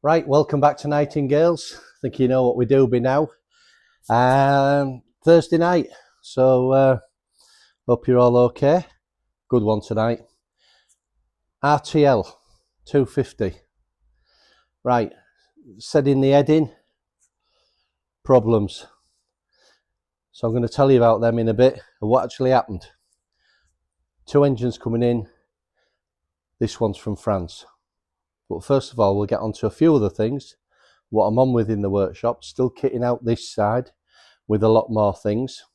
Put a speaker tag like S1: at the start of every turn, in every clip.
S1: Right, welcome back to Nightingales. I think you know what we do by now. Thursday night, so hope you're all okay. Good one tonight. RTL 250. Right, said in the heading, problems. So I'm going to tell you about them in a bit and what actually happened. Two engines coming in. This one's from France. But first of all, we'll get on to a few other things. What I'm on with in the workshop, still kitting out this side with a lot more things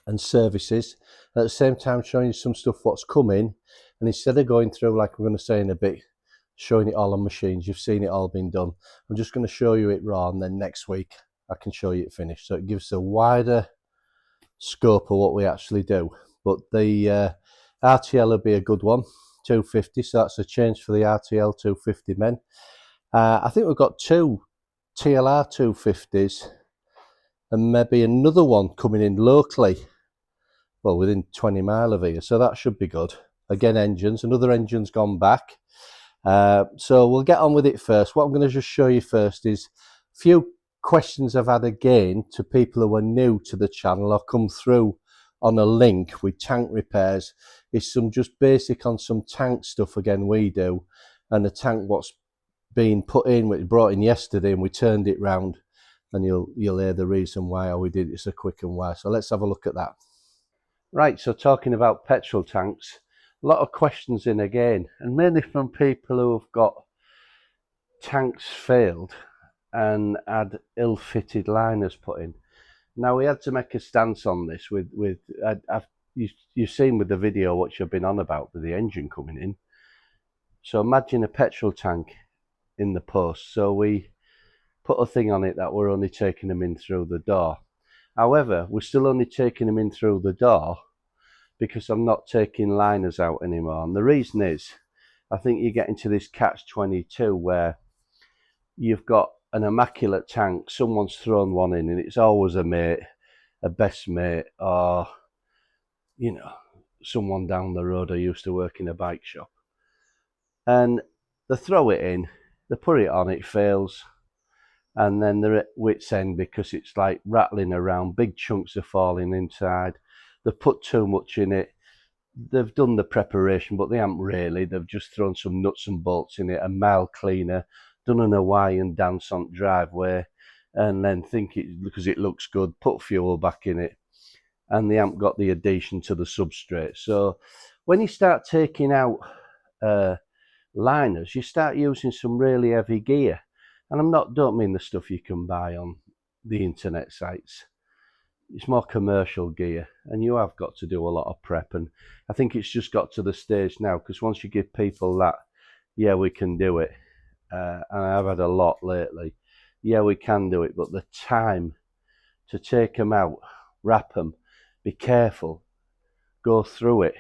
S1: and services. At the same time, showing you some stuff what's coming. And instead of going through, like we're going to say in a bit, showing it all on machines, you've seen it all being done. I'm just going to show you it raw, and then next week I can show you it finished. So it gives a wider scope of what we actually do. But the RTL will be a good one, 250. So that's a change for the RTL 250 men. I think we've got two TLR 250s and maybe another one coming in locally, well, within 20 mile of here, so that should be good. Again, another engine's gone back. So we'll get on with it first. What I'm going to just show you first is a few questions I've had again to people who are new to the channel or come through on a link with tank repairs. Is some just basic on some tank stuff again we do, and the tank what's been put in, which brought in yesterday, and we turned it round, and you'll hear the reason why we did it so quick and why. So let's have a look at that. Right, so talking about petrol tanks, a lot of questions in again, and mainly from people who have got tanks failed and had ill-fitted liners put in. Now, we had to make a stance on this you've seen with the video what you've been on about with the engine coming in. So imagine a petrol tank in the post. So we put a thing on it that we're only taking them in through the door. However, we're still only taking them in through the door because I'm not taking liners out anymore. And the reason is, I think you get into this catch-22 where you've got an immaculate tank, someone's thrown one in, and it's always a mate, a best mate, or, you know, someone down the road who used to work in a bike shop. And they throw it in, they put it on, it fails, and then they're at wit's end because it's like rattling around, big chunks are falling inside. They've put too much in it. They've done the preparation, but they haven't really. They've just thrown some nuts and bolts in it, a mild cleaner, done an Hawaiian dance on driveway, and then think it, because it looks good, put fuel back in it, and they haven't got the adhesion to the substrate. So when you start taking out liners, you start using some really heavy gear. And don't mean the stuff you can buy on the internet sites. It's more commercial gear, and you have got to do a lot of prep. And I think it's just got to the stage now, because once you give people that, yeah, we can do it, and I've had a lot lately, yeah, we can do it, but the time to take them out, wrap them, be careful, go through it,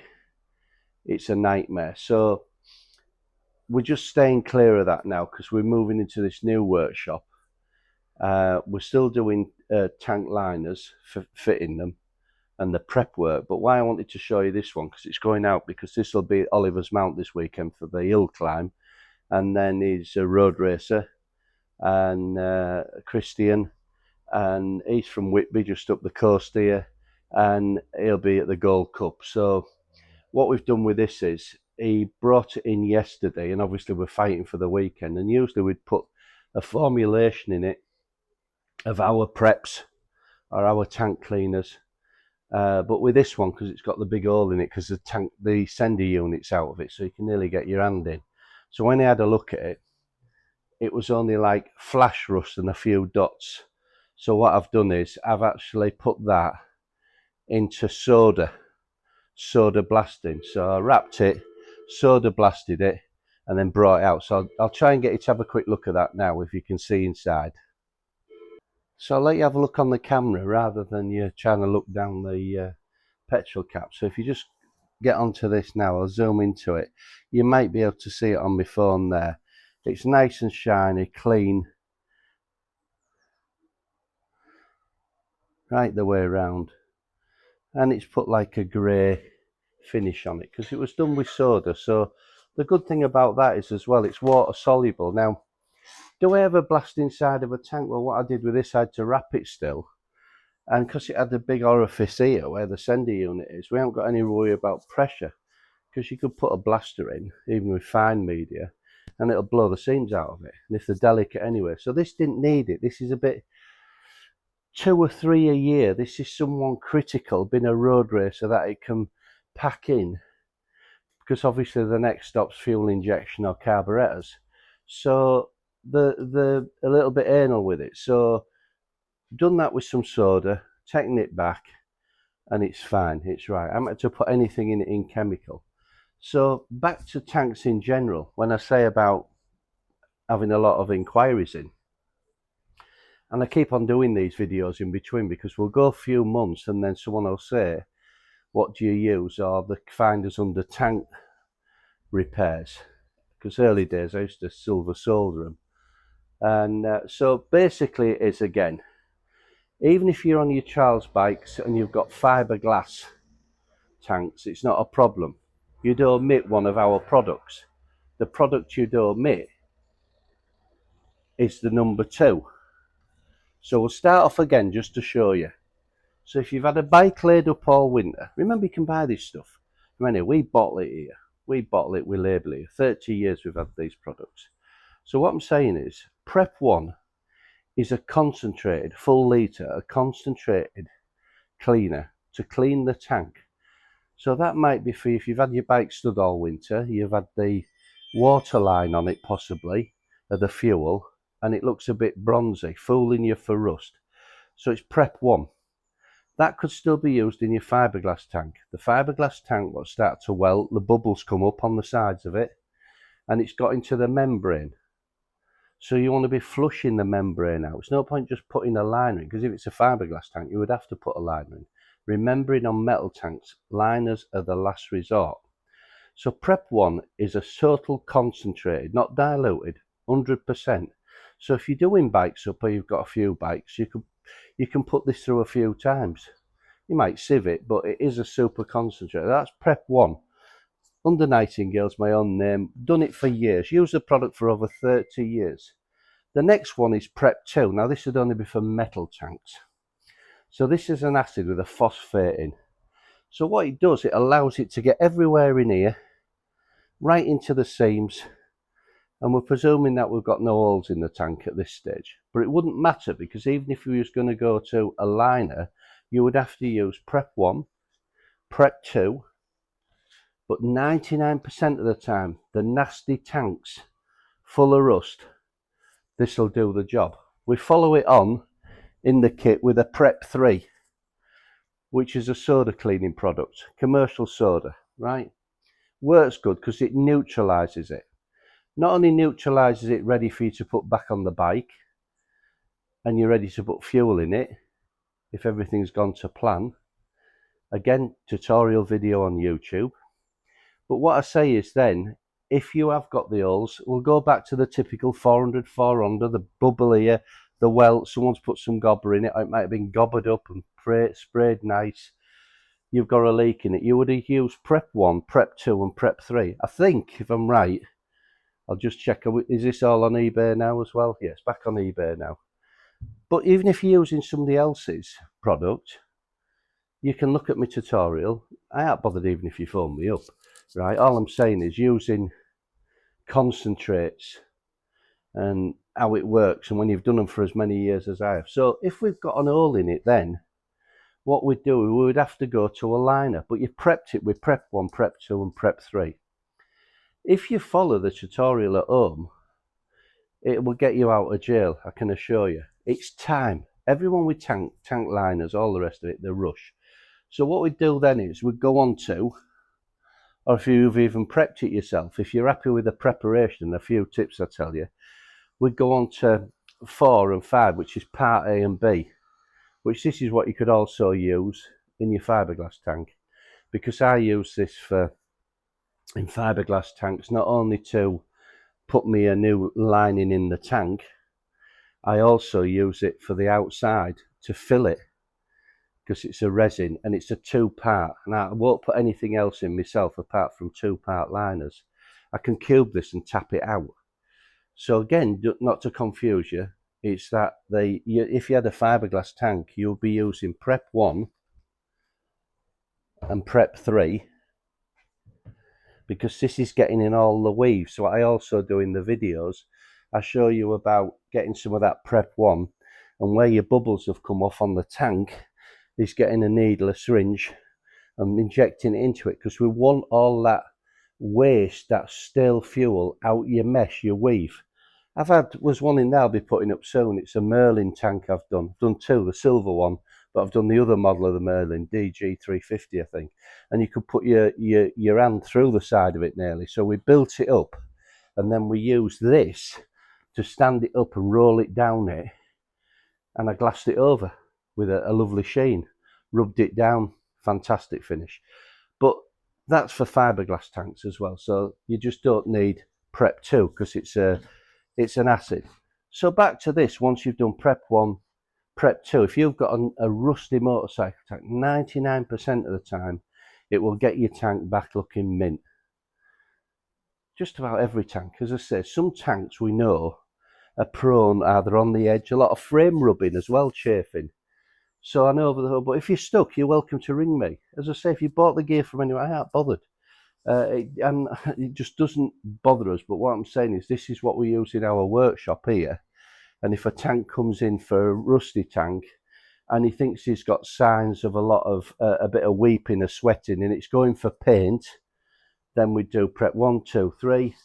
S1: it's a nightmare. So we're just staying clear of that now, because we're moving into this new workshop. We're still doing tank liners, for fitting them, and the prep work. But why I wanted to show you this one, because it's going out, because this will be Oliver's mount this weekend for the hill climb, and then he's a road racer, and Christian, and he's from Whitby, just up the coast here, and he'll be at the Gold Cup. So what we've done with this is, he brought it in yesterday, and obviously we're fighting for the weekend, and usually we'd put a formulation in it of our preps or our tank cleaners, but with this one, because it's got the big hole in it, because the sender unit's out of it, so you can nearly get your hand in. So when I had a look at it, it was only like flash rust and a few dots. So what I've done is I've actually put that into soda blasting. So I wrapped it, soda blasted it, and then brought it out. So I'll try and get you to have a quick look at that now, if you can see inside. So I'll let you have a look on the camera rather than you trying to look down the petrol cap. So if you just get onto this now, I'll zoom into it. You might be able to see it on my phone there. It's nice and shiny, clean, right the way around. And it's put like a grey finish on it, because it was done with soda. So the good thing about that is, as well, it's water soluble. Now, Do I ever blast inside of a tank? Well, what I did with this, I had to wrap it still. And because it had the big orifice here where the sender unit is, we haven't got any worry about pressure. Because you could put a blaster in, even with fine media, and it'll blow the seams out of it. And if they're delicate anyway. So this didn't need it. This is a bit 2 or 3 a year. This is someone critical, been a road racer, that it can pack in. Because obviously the next stop's fuel injection or carburetors. So the a little bit anal with it. So done that with some soda, taken it back, and it's fine, it's right. I haven't had to put anything in it in chemical. So back to tanks in general, when I say about having a lot of inquiries in, and I keep on doing these videos in between because we'll go a few months and then someone will say, what do you use? Or they find us under tank repairs. Because early days I used to silver solder them. And so basically it is, again, even if you're on your child's bikes and you've got fiberglass tanks, it's not a problem. You'd omit one of our products. The product you'd omit is the number 2. So we'll start off again just to show you. So if you've had a bike laid up all winter, remember you can buy this stuff. Anyway, we bottle it here. We bottle it, we label it. 30 years we've had these products. So what I'm saying is, Prep 1 is a concentrated, full litre, a concentrated cleaner to clean the tank. So that might be for you if you've had your bike stood all winter, you've had the water line on it possibly, of the fuel, and it looks a bit bronzy, fooling you for rust. So it's Prep 1. That could still be used in your fiberglass tank. The fiberglass tank will start to welt, the bubbles come up on the sides of it, and it's got into the membrane. So you want to be flushing the membrane out. It's no point just putting a liner in, because if it's a fiberglass tank, you would have to put a liner in. Remembering on metal tanks, liners are the last resort. So Prep 1 is a total concentrated, not diluted, 100%. So if you're doing bikes up or you've got a few bikes, you can put this through a few times. You might sieve it, but it is a super concentrate. That's Prep 1. Under Nightingale's my own name. Done it for years. Used the product for over 30 years. The next one is Prep 2. Now this would only be for metal tanks. So this is an acid with a phosphate in. So what it does, it allows it to get everywhere in here, right into the seams. And we're presuming that we've got no holes in the tank at this stage. But it wouldn't matter, because even if you was going to go to a liner, you would have to use Prep 1, Prep 2, but 99% of the time, the nasty tanks full of rust, this will do the job. We follow it on in the kit with a Prep 3, which is a soda cleaning product, commercial soda, right? Works good because it neutralises it. Not only neutralises it ready for you to put back on the bike, and you're ready to put fuel in it, if everything's gone to plan. Again, tutorial video on YouTube. But what I say is then, if you have got the holes, we'll go back to the typical 400, 400, the bubble here, the welt, someone's put some gobber in it, it might have been gobbered up and sprayed nice. You've got a leak in it. You would have used Prep 1, Prep 2 and Prep 3. I think, if I'm right, I'll just check, is this all on eBay now as well? Yes, back on eBay now. But even if you're using somebody else's product, you can look at my tutorial. I ain't bothered even if you phone me up, right? All I'm saying is using concentrates and how it works, and when you've done them for as many years as I have. So if we've got an hole in it, then what we'd do, we would have to go to a liner, but you've prepped it with Prep 1, Prep 2 and Prep 3. If you follow the tutorial at home, it will get you out of jail, I can assure you. It's time. Everyone with tank liners, all the rest of it, they rush. So what we do then is we'd go on to, or if you've even prepped it yourself, if you're happy with the preparation, a few tips I tell you, we'd go on to 4 and 5, which is part A and B, which this is what you could also use in your fiberglass tank, because I use this in fiberglass tanks, not only to put me a new lining in the tank, I also use it for the outside to fill it, because it's a resin and it's a 2-part, and I won't put anything else in myself apart from 2-part liners. I can cube this and tap it out. So again, not to confuse you, it's that if you had a fiberglass tank, you'll be using prep 1 and prep 3, because this is getting in all the weave. So what I also do in the videos, I show you about getting some of that prep 1, and where your bubbles have come off on the tank is getting a needle, a syringe, and injecting it into it, because we want all that waste, that stale fuel, out your mesh, your weave. Was one in there I'll be putting up soon. It's a Merlin tank I've done. I've done 2, the silver one, but I've done the other model of the Merlin, DG350, I think. And you could put your hand through the side of it nearly. So we built it up, and then we used this to stand it up and roll it down it. And I glassed it over with a lovely sheen, rubbed it down, fantastic finish. But that's for fiberglass tanks as well. So you just don't need prep 2, because it's an acid. So back to this, once you've done prep 1, prep 2, if you've got a rusty motorcycle tank, 99% of the time, it will get your tank back looking mint. Just about every tank. As I say, some tanks we know are prone either on the edge, a lot of frame rubbing as well, chafing. So I know over the whole, but if you're stuck, you're welcome to ring me. As I say, if you bought the gear from anywhere, I ain't bothered. And it just doesn't bother us. But what I'm saying is, this is what we use in our workshop here. And if a tank comes in for a rusty tank and he thinks he's got signs of a bit of weeping or sweating, and it's going for paint, then we do prep 1, 2, 3,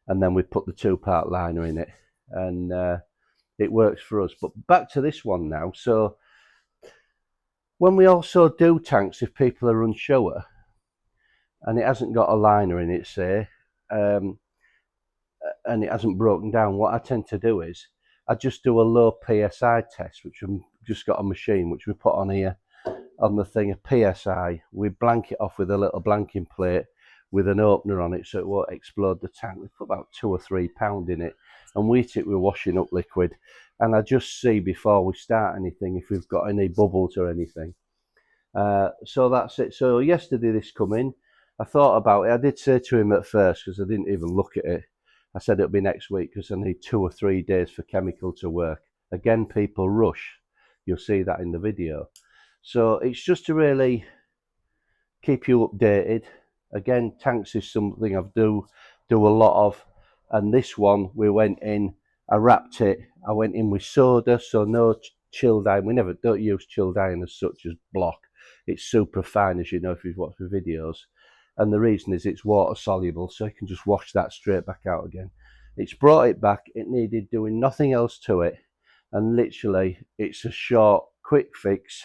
S1: and then we put the 2-part liner in it, and it works for us. But back to this one now. So when we also do tanks, if people are unsure and it hasn't got a liner in it, say, and it hasn't broken down, what I tend to do is I just do a low PSI test, which I've just got a machine which we put on here on the thing, a PSI. We blank it off with a little blanking plate with an opener on it so it won't explode the tank. We put about 2 or 3 pound in it and we heat it with washing up liquid, and I just see before we start anything if we've got any bubbles or anything. So that's it. So yesterday this come in, I thought about it. I did say to him at first, because I didn't even look at it, I said it'll be next week because I need 2 or 3 days for chemical to work. Again, people rush. You'll see that in the video. So it's just to really keep you updated. Again, tanks is something I do a lot of. And this one, we went in, I wrapped it, I went in with soda, so no chilled iron. We never don't use chilled iron as such as block. It's super fine, as you know if you've watched the videos. And the reason is it's water soluble, so you can just wash that straight back out again. It's brought it back. It needed doing nothing else to it, and literally it's a short quick fix,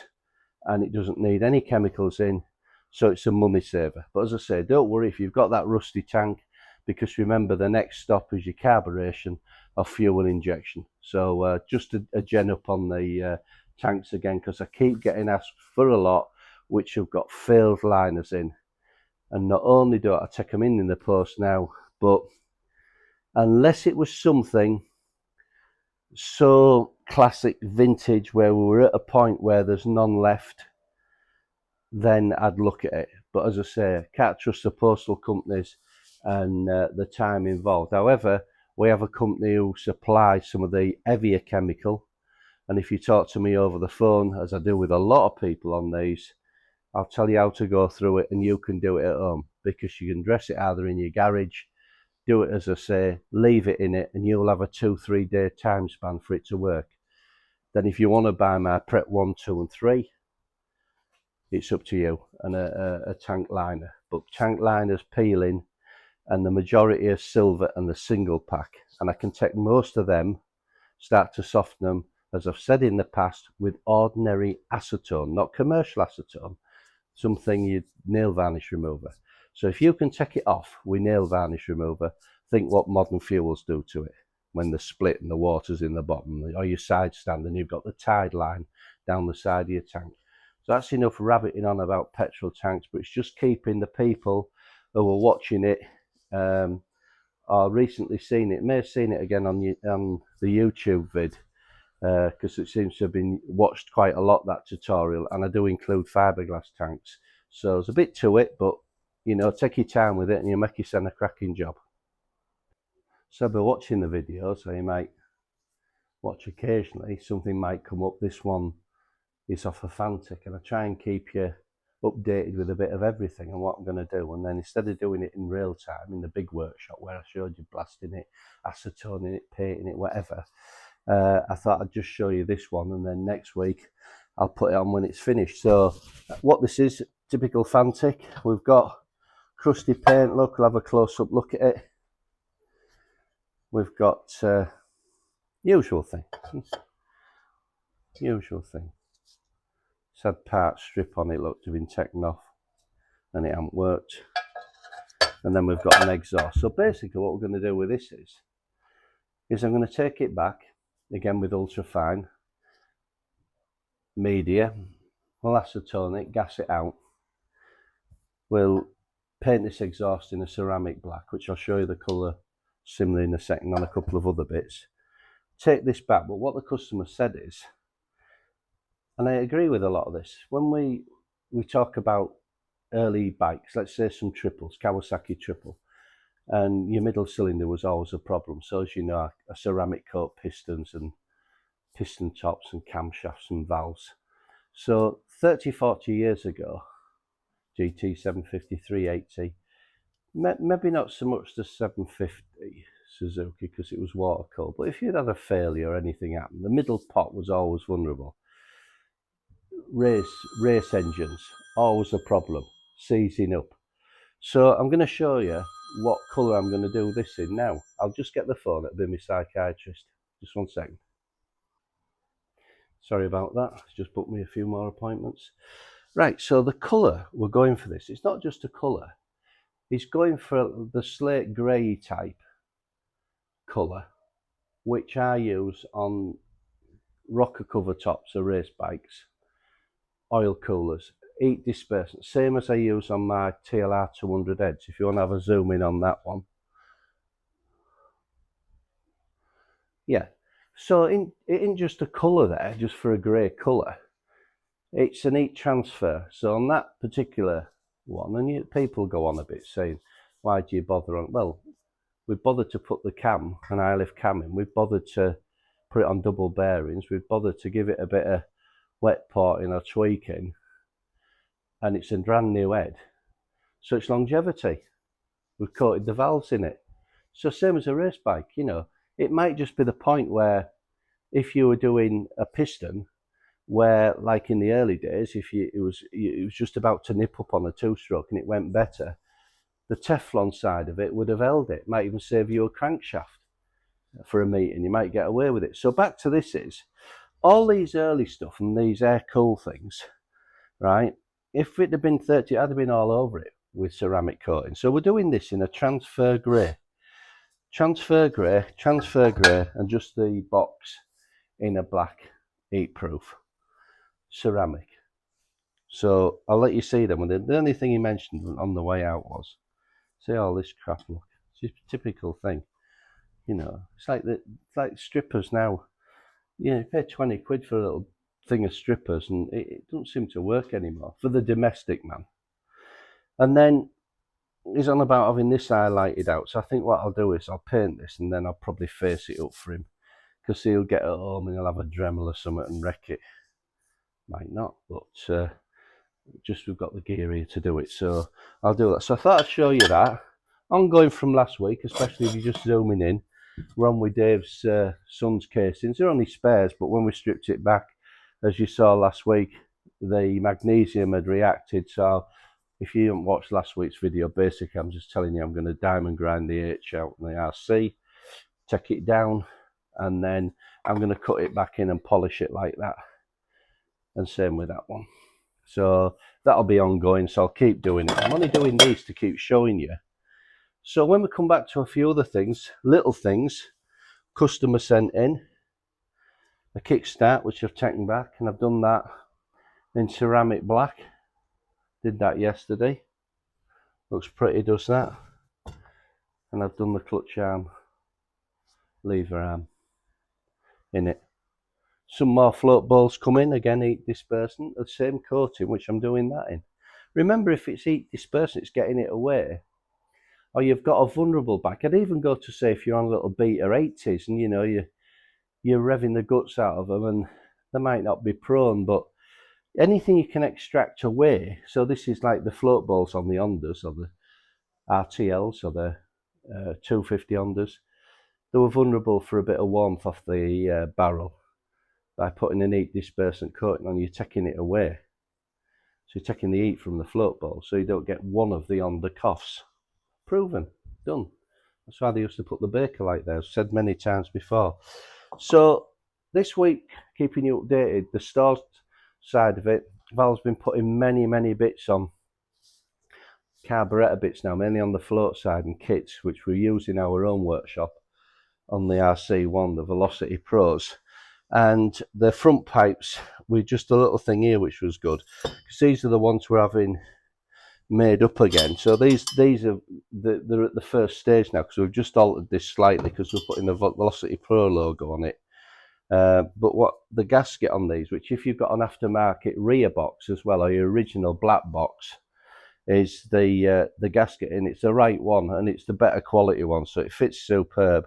S1: and it doesn't need any chemicals in, so it's a money saver. But as I say, don't worry if you've got that rusty tank, because remember the next stop is your carburation or fuel injection. So just a gen up on the tanks again, because I keep getting asked for a lot which have got failed liners in. And not only do I take them in the post now, but unless it was something so classic vintage where we were at a point where there's none left, then I'd look at it. But as I say, can't trust the postal companies and the time involved. However, we have a company who supplies some of the heavier chemical, and if you talk to me over the phone, as I do with a lot of people on these, I'll tell you how to go through it, and you can do it at home, because you can dress it either in your garage, do it as I say, leave it in it, and you'll have a 2-3 day time span for it to work. Then if you want to buy my prep 1, 2 and 3, it's up to you, and a tank liner. But tank liners peeling, and the majority are silver and the single pack, and I can take most of them, start to soften them, as I've said in the past, with ordinary acetone, not commercial acetone, something you nail varnish remover. So if you can take it off with nail varnish remover, think what modern fuels do to it when they're split and the water's in the bottom, or your side stand and you've got the tide line down the side of your tank. So that's enough rabbiting on about petrol tanks, but it's just keeping the people who are watching it or recently seen it, may have seen it again on the YouTube vid, because it seems to have been watched quite a lot, that tutorial, and I do include fiberglass tanks. So there's a bit to it, but you know, take your time with it and you'll make yourself a cracking job. So I'll be watching the video, so you might watch occasionally, something might come up. This one is off a Fantic, and I try and keep you updated with a bit of everything and what I'm going to do. And then instead of doing it in real time in the big workshop where I showed you blasting it, acetoning it, painting it, whatever, I thought I'd just show you this one, and then next week I'll put it on when it's finished. So what this is, typical Fantic. We've got crusty paint. Look, we'll have a close-up look at it. We've got usual thing. Usual thing. It's had part strip on it, look, to been taken off, and it hasn't worked. And then we've got an exhaust. So basically what we're going to do with this is I'm going to take it back, again with ultra fine media. We'll acetone it, gas it out. We'll paint this exhaust in a ceramic black, which I'll show you the colour similar in a second on a couple of other bits. Take this back, but what the customer said is, and I agree with a lot of this, when we talk about early bikes, let's say some triples, Kawasaki triple, and your middle cylinder was always a problem. So as you know, a ceramic coat pistons and piston tops and camshafts and valves. So 30-40 years ago, GT 750, 380, maybe not so much the 750 Suzuki because it was water cooled, but if you'd had a failure or anything happened, the middle pot was always vulnerable. Race engines, always a problem, seizing up. So I'm going to show you what colour I'm going to do this in now. I'll just get the phone, it'll be my psychiatrist. Just 1 second. Sorry about that, it's just booked me a few more appointments. Right, so the colour we're going for this, it's not just a colour. It's going for the slate grey type colour, which I use on rocker cover tops of race bikes, oil coolers, heat dispersant, same as I use on my TLR 200 heads. If you want to have a zoom in on that one. Yeah, so it isn't just a colour there, just for a grey colour. It's an heat transfer. So on that particular one, and people go on a bit saying, why do you bother on? Well, we've bothered to put the cam, an eye-lift cam in. We've bothered to put it on double bearings. We've bothered to give it a bit of wet porting or tweaking. And it's a brand new head. So it's longevity. We've coated the valves in it. So same as a race bike, you know, it might just be the point where if you were doing a piston, where like in the early days, if it was just about to nip up on a two-stroke and it went better, the Teflon side of it would have held it. Might even save you a crankshaft for a meeting. You might get away with it. So back to this is, all these early stuff and these air cool things, right? If it had been 30, I'd have been all over it with ceramic coating. So we're doing this in a transfer grey, and just the box in a black heat-proof ceramic. So I'll let you see them. And the only thing he mentioned on the way out was, see all this crap, look, it's a typical thing. You know, it's like strippers now. You know, you pay 20 quid for a little thing of strippers and it doesn't seem to work anymore for the domestic man. And then he's on about having this highlighted out. So I think what I'll do is I'll paint this and then I'll probably face it up for him, because he'll get at home and he'll have a Dremel or something and wreck it. Might not, but just we've got the gear here to do it, so I'll do that. So I thought I'd show you that. Ongoing from last week, especially if you're just zooming in, we're on with Dave's son's casings. They're only spares, but when we stripped it back, as you saw last week, the magnesium had reacted. So if you haven't watched last week's video, basically I'm just telling you I'm going to diamond grind the H out in the RC, take it down, and then I'm going to cut it back in and polish it like that. And same with that one. So that'll be ongoing, so I'll keep doing it. I'm only doing these to keep showing you. So when we come back to a few other things, little things, customer sent in a kickstart, which I've taken back, and I've done that in ceramic black. Did that yesterday. Looks pretty, does that? And I've done the clutch arm, lever arm in it. Some more float balls come in, again heat dispersant, the same coating which I'm doing that in. Remember, if it's heat dispersant, it's getting it away. or you've got a vulnerable bike. I'd even go to say if you're on little Beta 80s and you're revving the guts out of them and they might not be prone, but anything you can extract away. So this is like the float balls on the Hondas or the RTLs or the 250 Hondas. They were vulnerable for a bit of warmth off the barrel by putting an heat dispersant coating on. You're taking it away. So you're taking the heat from the float ball so you don't get one of the Honda coughs. Proven. Done. That's why they used to put the Bakelite there. I've said many times before. So this week, keeping you updated, the store side of it, Val's been putting many bits on, carburettor bits now, mainly on the float side and kits, which we use in our own workshop on the RC1, the Velocity Pros. And the front pipes, with just a little thing here, which was good, because these are the ones we're having made up again. So these are they're at the first stage now, because we've just altered this slightly because we're putting the Velocity Pro logo on it. But what the gasket on these, which if you've got an aftermarket rear box as well, or your original black box, is the gasket in. It's the right one and it's the better quality one, so it fits superb.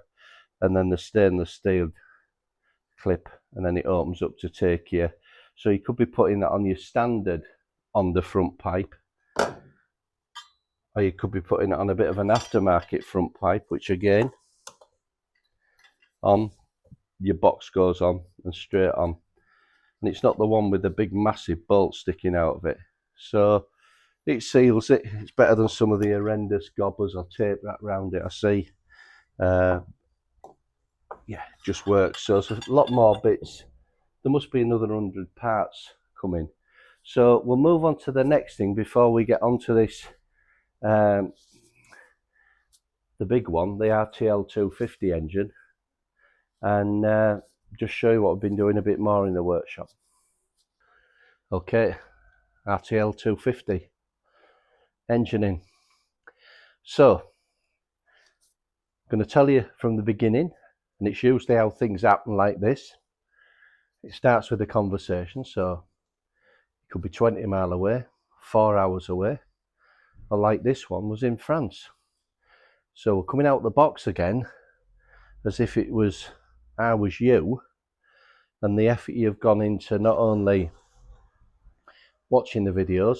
S1: And then the stainless steel clip, and then it opens up to take you. So you could be putting that on your standard on the front pipe, or you could be putting it on a bit of an aftermarket front pipe, which again, on your box goes on and straight on, and it's not the one with the big massive bolt sticking out of it. So it seals it. It's better than some of the horrendous gobbers or tape wrap around it I see. Yeah, it just works. So it's a lot more bits. There must be another 100 parts coming. So we'll move on to the next thing before we get onto this, the big one, the RTL250 engine, and just show you what I've been doing a bit more in the workshop. Okay, RTL250 engine in. So I'm going to tell you from the beginning, and it's usually how things happen like this. It starts with a conversation, so it could be 20 miles away, 4 hours away, or like this one was in France. So we're coming out the box again as if it was I was you, and the effort you've gone into not only watching the videos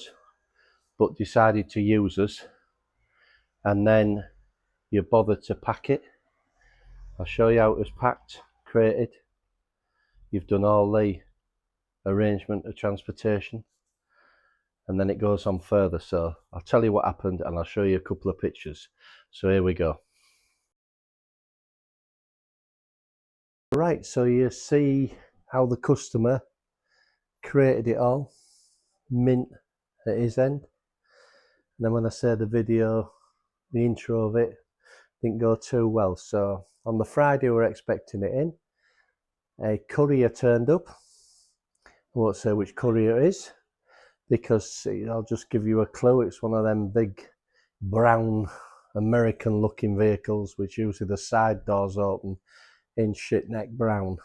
S1: but decided to use us, and then you bothered to pack it. I'll show you how it was packed, crated. You've done all the arrangement of transportation, and then it goes on further. So I'll tell you what happened and I'll show you a couple of pictures. So here we go. Right, so you see how the customer created it all, mint at his end. And then when I say the video, the intro of it didn't go too well. So on the Friday we were expecting it in. A courier turned up. I won't say which courier it is, because I'll just give you a clue. It's one of them big brown American looking vehicles, which usually the side doors open in shit neck brown,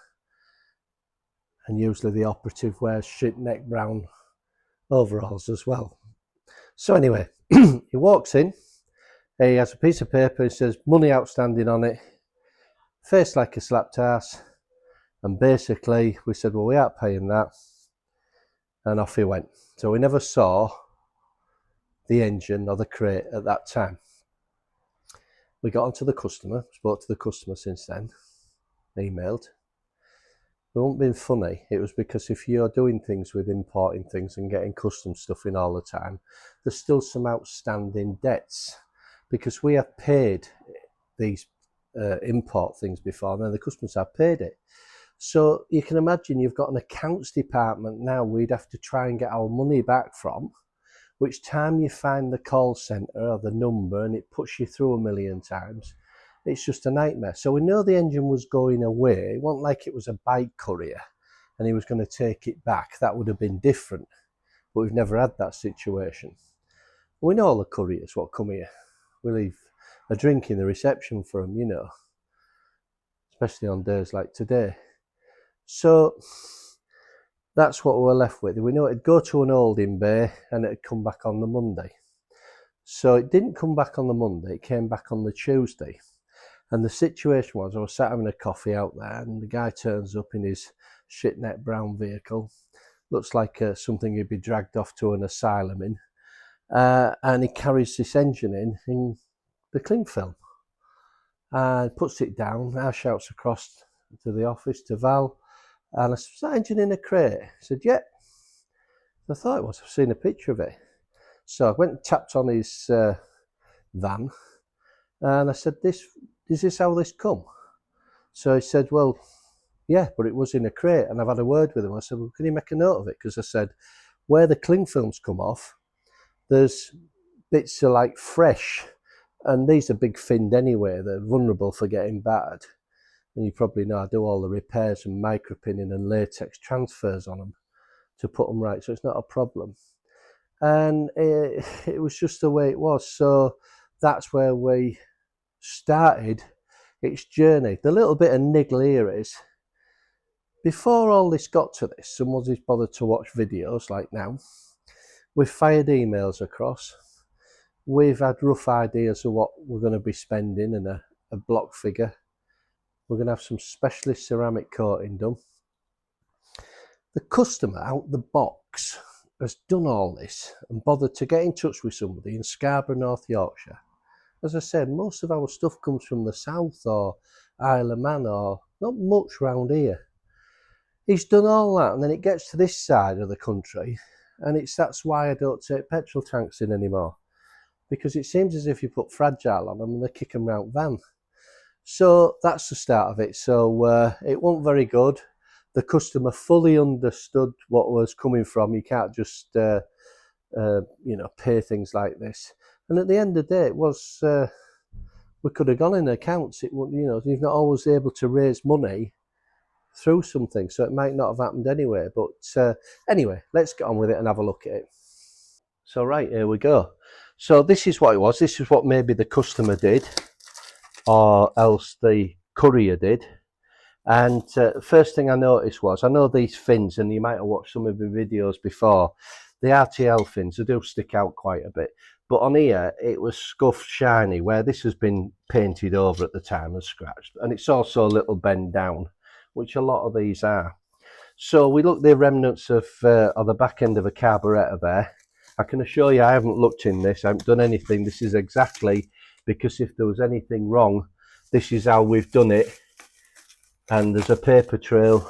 S1: and usually the operative wears shit neck brown overalls as well. So anyway, he walks in, he has a piece of paper, it says money outstanding on it, face like a slapped ass, and basically we said, well, we aren't paying that, and off he went. So we never saw the engine or the crate at that time. We got onto the customer, spoke to the customer since then, emailed. It won't been funny. It was because if you're doing things with importing things and getting custom stuff in all the time, there's still some outstanding debts, because we have paid these import things before, and then the customers have paid it. So you can imagine you've got an accounts department now we'd have to try and get our money back from, which time you find the call centre or the number and it puts you through a million times. It's just a nightmare. So we know the engine was going away. It wasn't like it was a bike courier and he was going to take it back. That would have been different, but we've never had that situation. We know all the couriers what come here. We leave a drink in the reception for them, you know, especially on days like today. So that's what we were left with. We know it'd go to an holding bay and it'd come back on the Monday. So it didn't come back on the Monday, it came back on the Tuesday. And the situation was, I was sat having a coffee out there, and the guy turns up in his shitnet brown vehicle. Looks like something he'd be dragged off to an asylum in. And he carries this engine in the cling film. And puts it down. I shouts across to the office, to Val. And I said, "Was that engine in a crate?" He said, "Yeah." I thought it was. I've seen a picture of it. So I went and tapped on his van. And I said, "Is this how this come?" So he said, "Well, yeah, but it was in a crate." And I've had a word with him. I said, "Well, can you make a note of it?" Because I said, where the cling films come off, there's bits are like fresh. And these are big finned anyway. They're vulnerable for getting battered. And you probably know I do all the repairs and micropinning and latex transfers on them to put them right. So it's not a problem. And it was just the way it was. So that's where we started its journey. The little bit of niggle here is, before all this got to this, someone's bothered to watch videos like now, we've fired emails across, we've had rough ideas of what we're going to be spending and a block figure. We're going to have some specialist ceramic coating done. The customer out the box has done all this and bothered to get in touch with somebody in Scarborough, North Yorkshire. As I said, most of our stuff comes from the south or Isle of Man, or not much round here. He's done all that, and then it gets to this side of the country, and that's why I don't take petrol tanks in anymore, because it seems as if you put fragile on them and they kick them round van. So that's the start of it. So it wasn't very good. The customer fully understood what was coming from. You can't just pay things like this. And at the end of the day, it was we could have gone in accounts. It, you're not always able to raise money through something, so it might not have happened anyway. But anyway, let's get on with it and have a look at it. So right, here we go. So this is what it was. This is what maybe the customer did, or else the courier did. And first thing I noticed was, I know these fins, and you might have watched some of the videos before, the RTL fins, they do stick out quite a bit. But on here, it was scuffed shiny, where this has been painted over at the time and scratched. And it's also a little bend down, which a lot of these are. So we look the remnants of the back end of a carburettor there. I can assure you I haven't looked in this, I haven't done anything. This is exactly, because if there was anything wrong, this is how we've done it. And there's a paper trail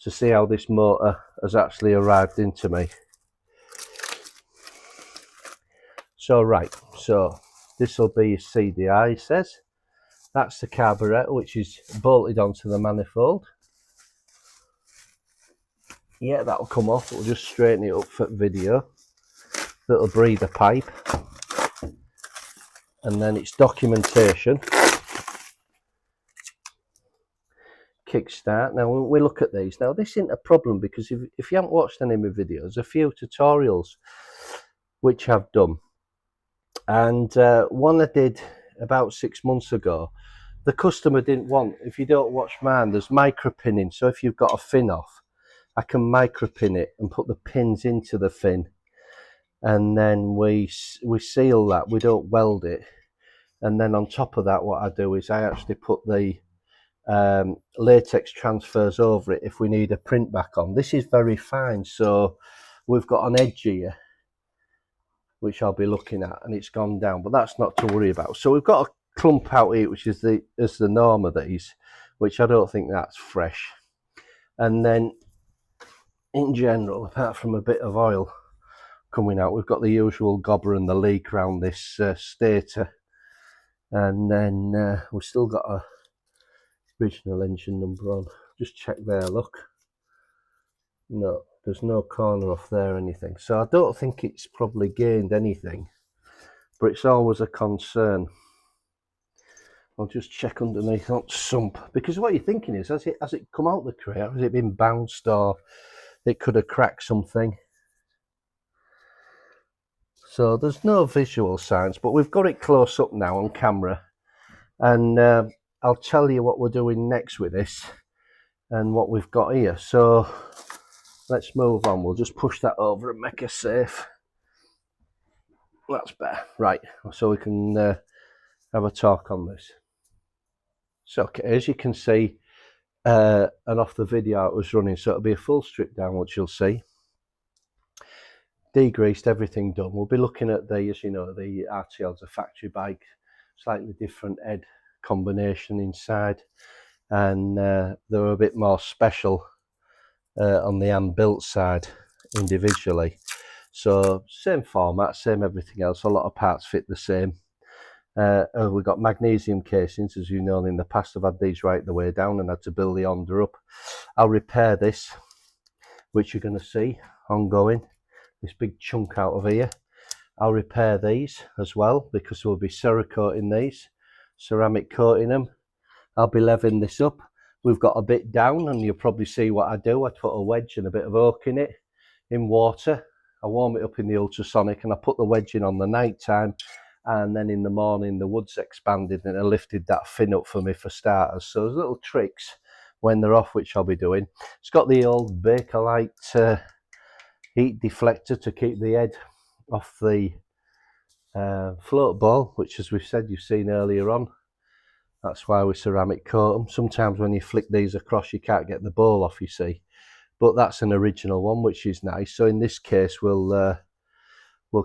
S1: to see how this motor has actually arrived into me. So right, so this will be CDI, he says. That's the carburettor, which is bolted onto the manifold. Yeah, that'll come off. We'll just straighten it up for video. Little breather pipe. And then it's documentation. Kickstart. Now we look at these. Now this isn't a problem, because if you haven't watched any of my videos, a few tutorials which I've done. And one I did about 6 months ago, the customer didn't want, if you don't watch mine, there's micro pinning. So if you've got a fin off, I can micro pin it and put the pins into the fin, and then we seal that. We don't weld it. And then on top of that, what I do is I actually put the latex transfers over it if we need a print back on. This is very fine, so we've got an edge here which I'll be looking at, and it's gone down, but that's not to worry about. So we've got a clump out here, which is the norm of these, which I don't think that's fresh. And then in general, apart from a bit of oil coming out, we've got the usual gobber and the leak around this stator. And then we've still got a original engine number on. Just check there, look. No, there's no corner off there or anything. So I don't think it's probably gained anything, but it's always a concern. I'll just check underneath that sump, because what you're thinking is, has it come out the crate, or has it been bounced, or it could have cracked something? So there's no visual signs, but we've got it close up now on camera, and I'll tell you what we're doing next with this and what we've got here. So let's move on. We'll just push that over and make her safe. That's better. Right, so we can have a talk on this. So as you can see, and off the video it was running, so it'll be a full strip down, which you'll see. Degreased, everything done. We'll be looking at the, as you know, the RTL's a factory bike, slightly different head combination inside, and they're a bit more special on the hand built side individually. So same format, same everything else, a lot of parts fit the same. We've got magnesium casings, as you know. In the past I've had these right the way down and had to build the Honda up. I'll repair this, which you're going to see ongoing, this big chunk out of here. I'll repair these as well, because we'll be cerakoting these, ceramic coating them. I'll be leveling this up. We've got a bit down, and you'll probably see what I do. I put a wedge and a bit of oak in it in water. I warm it up in the ultrasonic, and I put the wedge in on the night time, and then in the morning the wood's expanded and it lifted that fin up for me for starters. So there's little tricks when they're off which I'll be doing. It's got the old Bakelite heat deflector to keep the head off the float ball, which, as we've said, you've seen earlier on. That's why we ceramic coat them. Sometimes when you flick these across you can't get the ball off, you see, but that's an original one, which is nice. So in this case we'll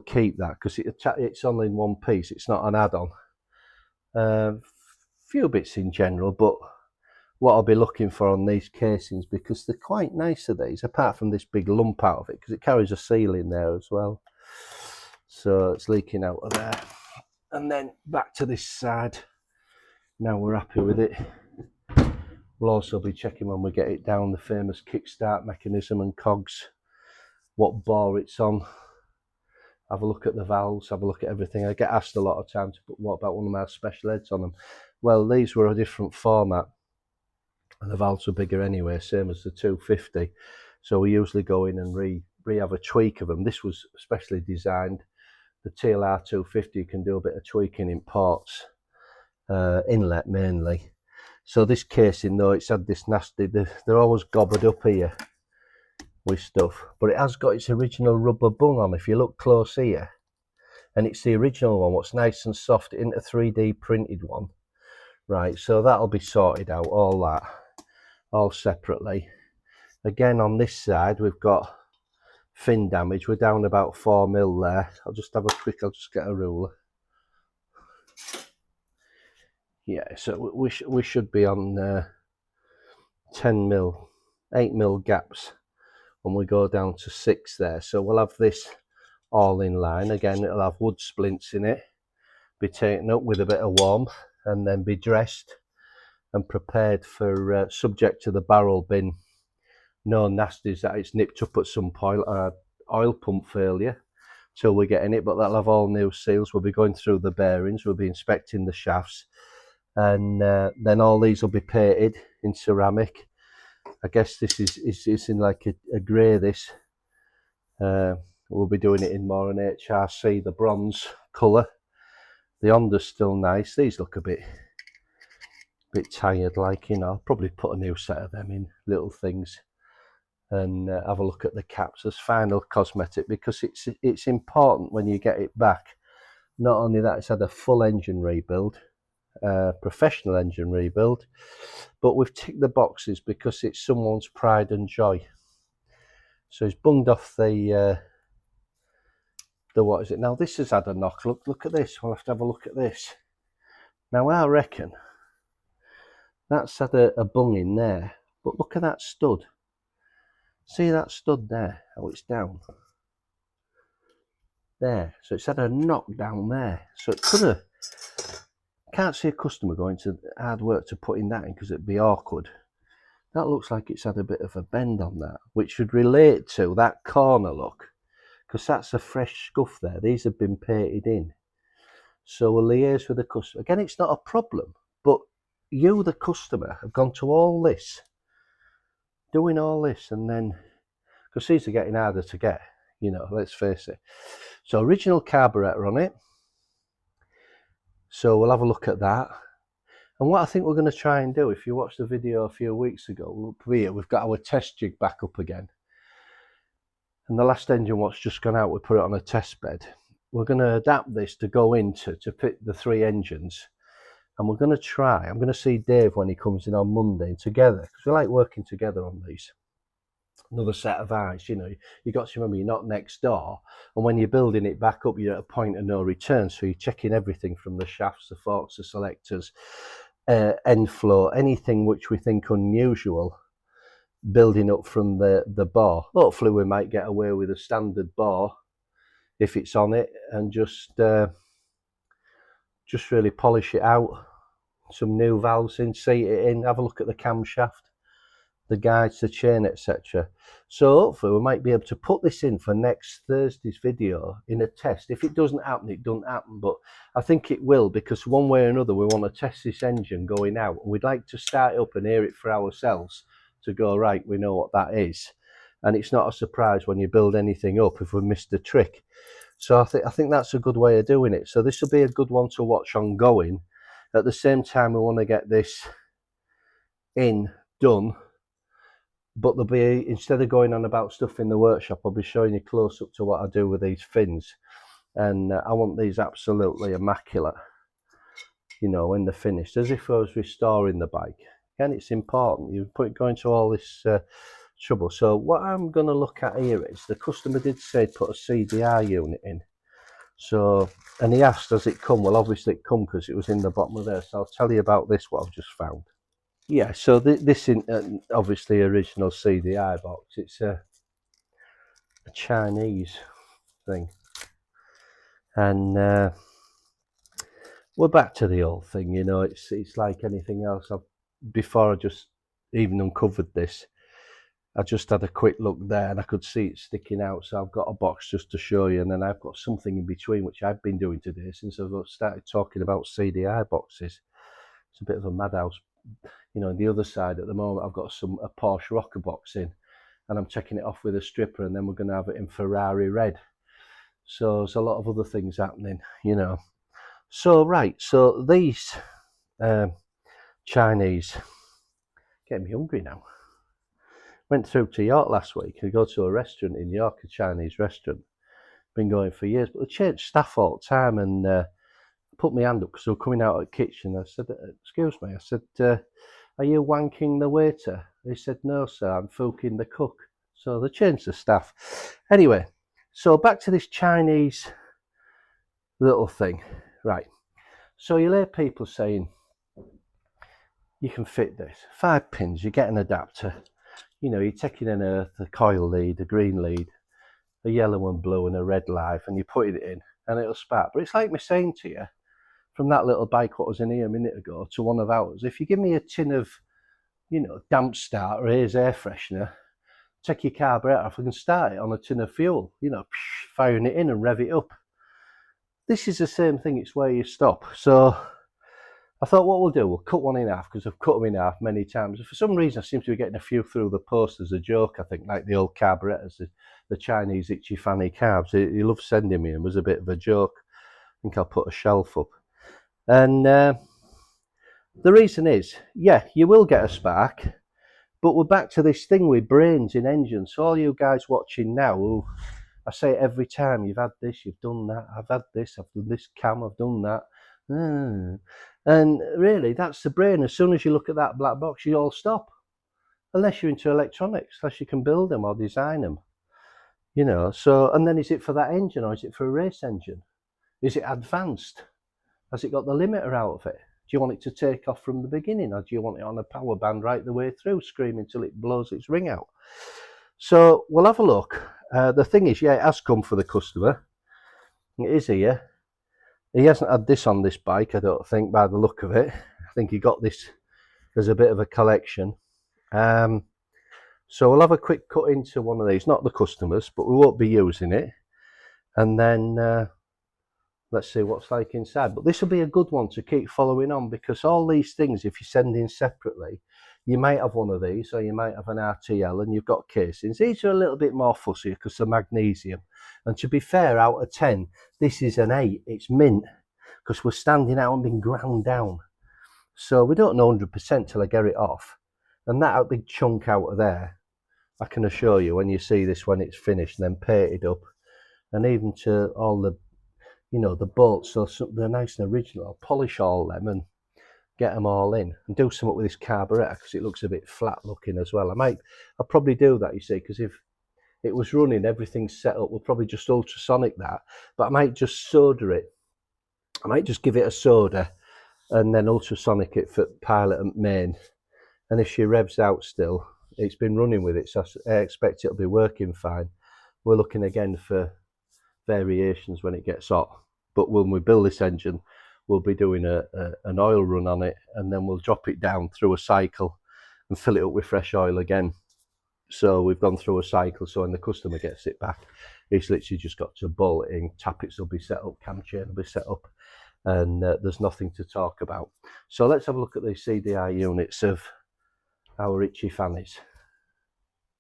S1: keep that, because it's only in one piece, it's not an add-on. Few bits in general, but what I'll be looking for on these casings, because they're quite nice of these, apart from this big lump out of it, because it carries a seal in there as well, so it's leaking out of there. And then back to this side. Now we're happy with it, we'll also be checking when we get it down the famous kickstart mechanism and cogs, what bore it's on, have a look at the valves, have a look at everything. I get asked a lot of times, but what about one of my special heads on them? Well, these were a different format and the valves were bigger anyway, same as the 250, so we usually go in and have a tweak of them. This was specially designed. The TLR 250 can do a bit of tweaking in ports, inlet mainly. So this casing, though, it's had this nasty, they're always gobbled up here with stuff, but it has got its original rubber bung on, if you look close here, and it's the original one, what's nice and soft, into 3D printed one. Right, so that'll be sorted out, all that, all separately. Again, on this side we've got fin damage, we're down about 4mm there. I'll just get a ruler. Yeah, so we should be on 10mm, 8mm gaps when we go down to 6 there. So we'll have this all in line. Again, it'll have wood splints in it, be taken up with a bit of warmth, and then be dressed and prepared for subject to the barrel bin. No nasties that it's nipped up at some point, oil pump failure, till we get in it, but that'll have all new seals. We'll be going through the bearings, we'll be inspecting the shafts, and then all these will be painted in ceramic. I guess this is in like a grey, this. We'll be doing it in more an HRC, the bronze colour. The Honda's still nice. These look a bit tired, like, you know. I'll probably put a new set of them in, little things, and have a look at the caps as final cosmetic, because it's important when you get it back. Not only that, it's had a full engine rebuild, professional engine rebuild, but we've ticked the boxes because it's someone's pride and joy. So he's bunged off the what is it now? This has had a knock. Look at this. We'll have to have a look at this. Now I reckon that's had a bung in there, but look at that stud. See that stud there, how it's down there, so it's had a knock down there. So it could have, can't see a customer going to hard work to putting that in, because it'd be awkward. That looks like it's had a bit of a bend on that, which should relate to that corner, look, because that's a fresh scuff there. These have been painted in, so we'll liaise with the customer. Again, it's not a problem, but you, the customer, have gone to all this, doing all this, and then, because these are getting harder to get, you know, let's face it. So original carburetor on it, so we'll have a look at that. And what I think we're going to try and do, if you watched the video a few weeks ago, we've got our test jig back up again, and the last engine what's just gone out, we put it on a test bed. we're going to adapt this to go into to fit the 3 engines, and we're going to try. I'm going to see Dave when he comes in on Monday, and together, because we like working together on these. Another set of eyes, you know, you got to remember you're not next door, and when you're building it back up, you're at a point of no return, so you're checking everything from the shafts, the forks, the selectors, end flow, anything which we think unusual, building up from the bore. Hopefully we might get away with a standard bore if it's on it, and just really polish it out, some new valves in, seat it in, have a look at the camshaft, the guides, the chain, etc. So hopefully we might be able to put this in for next Thursday's video in a test. If it doesn't happen, it doesn't happen, but I think it will, because one way or another we want to test this engine going out, and we'd like to start it up and hear it for ourselves to go, right, we know what that is, and it's not a surprise when you build anything up if we missed a trick. So I think that's a good way of doing it. So this will be a good one to watch ongoing. At the same time, we want to get this in done, but there'll be, instead of going on about stuff in the workshop, I'll be showing you close up to what I do with these fins, and I want these absolutely immaculate, you know, when they're finished, as if I was restoring the bike. And it's important, you going to all this trouble. So what I'm going to look at here is, the customer did say put a CDI unit in, so, and he asked, does it come? Well, obviously it come because it was in the bottom of there. So I'll tell you about this, what I've just found. Yeah, so this is obviously original CDI box. It's a Chinese thing, and we're back to the old thing, you know. It's like anything else. Before I just even uncovered this, I just had a quick look there and I could see it sticking out, so I've got a box just to show you, and then I've got something in between which I've been doing today since I've started talking about CDI boxes. It's a bit of a madhouse. You know, on the other side at the moment I've got a Porsche rocker box in, and I'm checking it off with a stripper, and then we're going to have it in Ferrari red. So there's a lot of other things happening, you know. So right, so these Chinese, getting me hungry now. Went through to York last week and go to a restaurant in York, a Chinese restaurant. Been going for years, but they change staff all the time, and put my hand up because they were coming out of the kitchen. I said, excuse me, I said, are you wanking the waiter? He said, no sir, I'm fucking the cook. So they changed the staff. Anyway, so back to this Chinese little thing. Right, so you'll hear people saying, you can fit this, 5 pins, you get an adapter. You know, you're taking an earth, a coil lead, a green lead, a yellow and blue and a red live, and you're putting it in and it'll spark. But it's like me saying to you, from that little bike what was in here a minute ago to one of ours, if you give me a tin of, you know, damp start or here's air freshener, take your carburetor off, I can start it on a tin of fuel, you know, firing it in and rev it up. This is the same thing, it's where you stop. So I thought what we'll do, we'll cut one in half, because I've cut them in half many times. For some reason I seem to be getting a few through the post as a joke, I think, like the old carburetors, the Chinese itchy fanny carbs. He loves sending me them as a bit of a joke. I think I'll put a shelf up. And the reason is, yeah, you will get a spark, but we're back to this thing with brains in engines. So all you guys watching now, who, I say it every time, you've had this, you've done that, I've had this, I've done this cam, I've done that. And really, that's the brain. As soon as you look at that black box, you all stop. Unless you're into electronics, unless you can build them or design them. You know, so, and then is it for that engine or is it for a race engine? Is it advanced? Has it got the limiter out of it? Do you want it to take off from the beginning, or do you want it on a power band right the way through, screaming till it blows its ring out? So we'll have a look. The thing is, yeah, it has come for the customer. It is here. He hasn't had this on this bike, I don't think, by the look of it. I think he got this as a bit of a collection. So we'll have a quick cut into one of these, not the customers, but we won't be using it. And then let's see what's like inside. But this will be a good one to keep following on, because all these things, if you send in separately, you might have one of these, or you might have an RTL, and you've got casings. These are a little bit more fussy because they're magnesium. And to be fair, out of 10, this is an 8. It's mint, because we're standing out and being ground down. So we don't know 100% till I get it off. And that big chunk out of there, I can assure you, when you see this when it's finished and then painted up, and even to all the you know, the bolts, so they're nice and original. I'll polish all them and get them all in and do something with this carburettor because it looks a bit flat looking as well. I'll probably do that, you see, because if it was running, everything's set up, we'll probably just ultrasonic that, but I might just solder it. I might just give it a solder and then ultrasonic it for pilot and main. And if she revs out still, it's been running with it, so I expect it'll be working fine. We're looking again for variations when it gets hot, but when we build this engine, we'll be doing an oil run on it, and then we'll drop it down through a cycle and fill it up with fresh oil again. So we've gone through a cycle, so when the customer gets it back, it's literally just got to bolt it in, tappets will be set up, cam chain will be set up, and there's nothing to talk about. So let's have a look at the CDI units of our Itchy Fannies.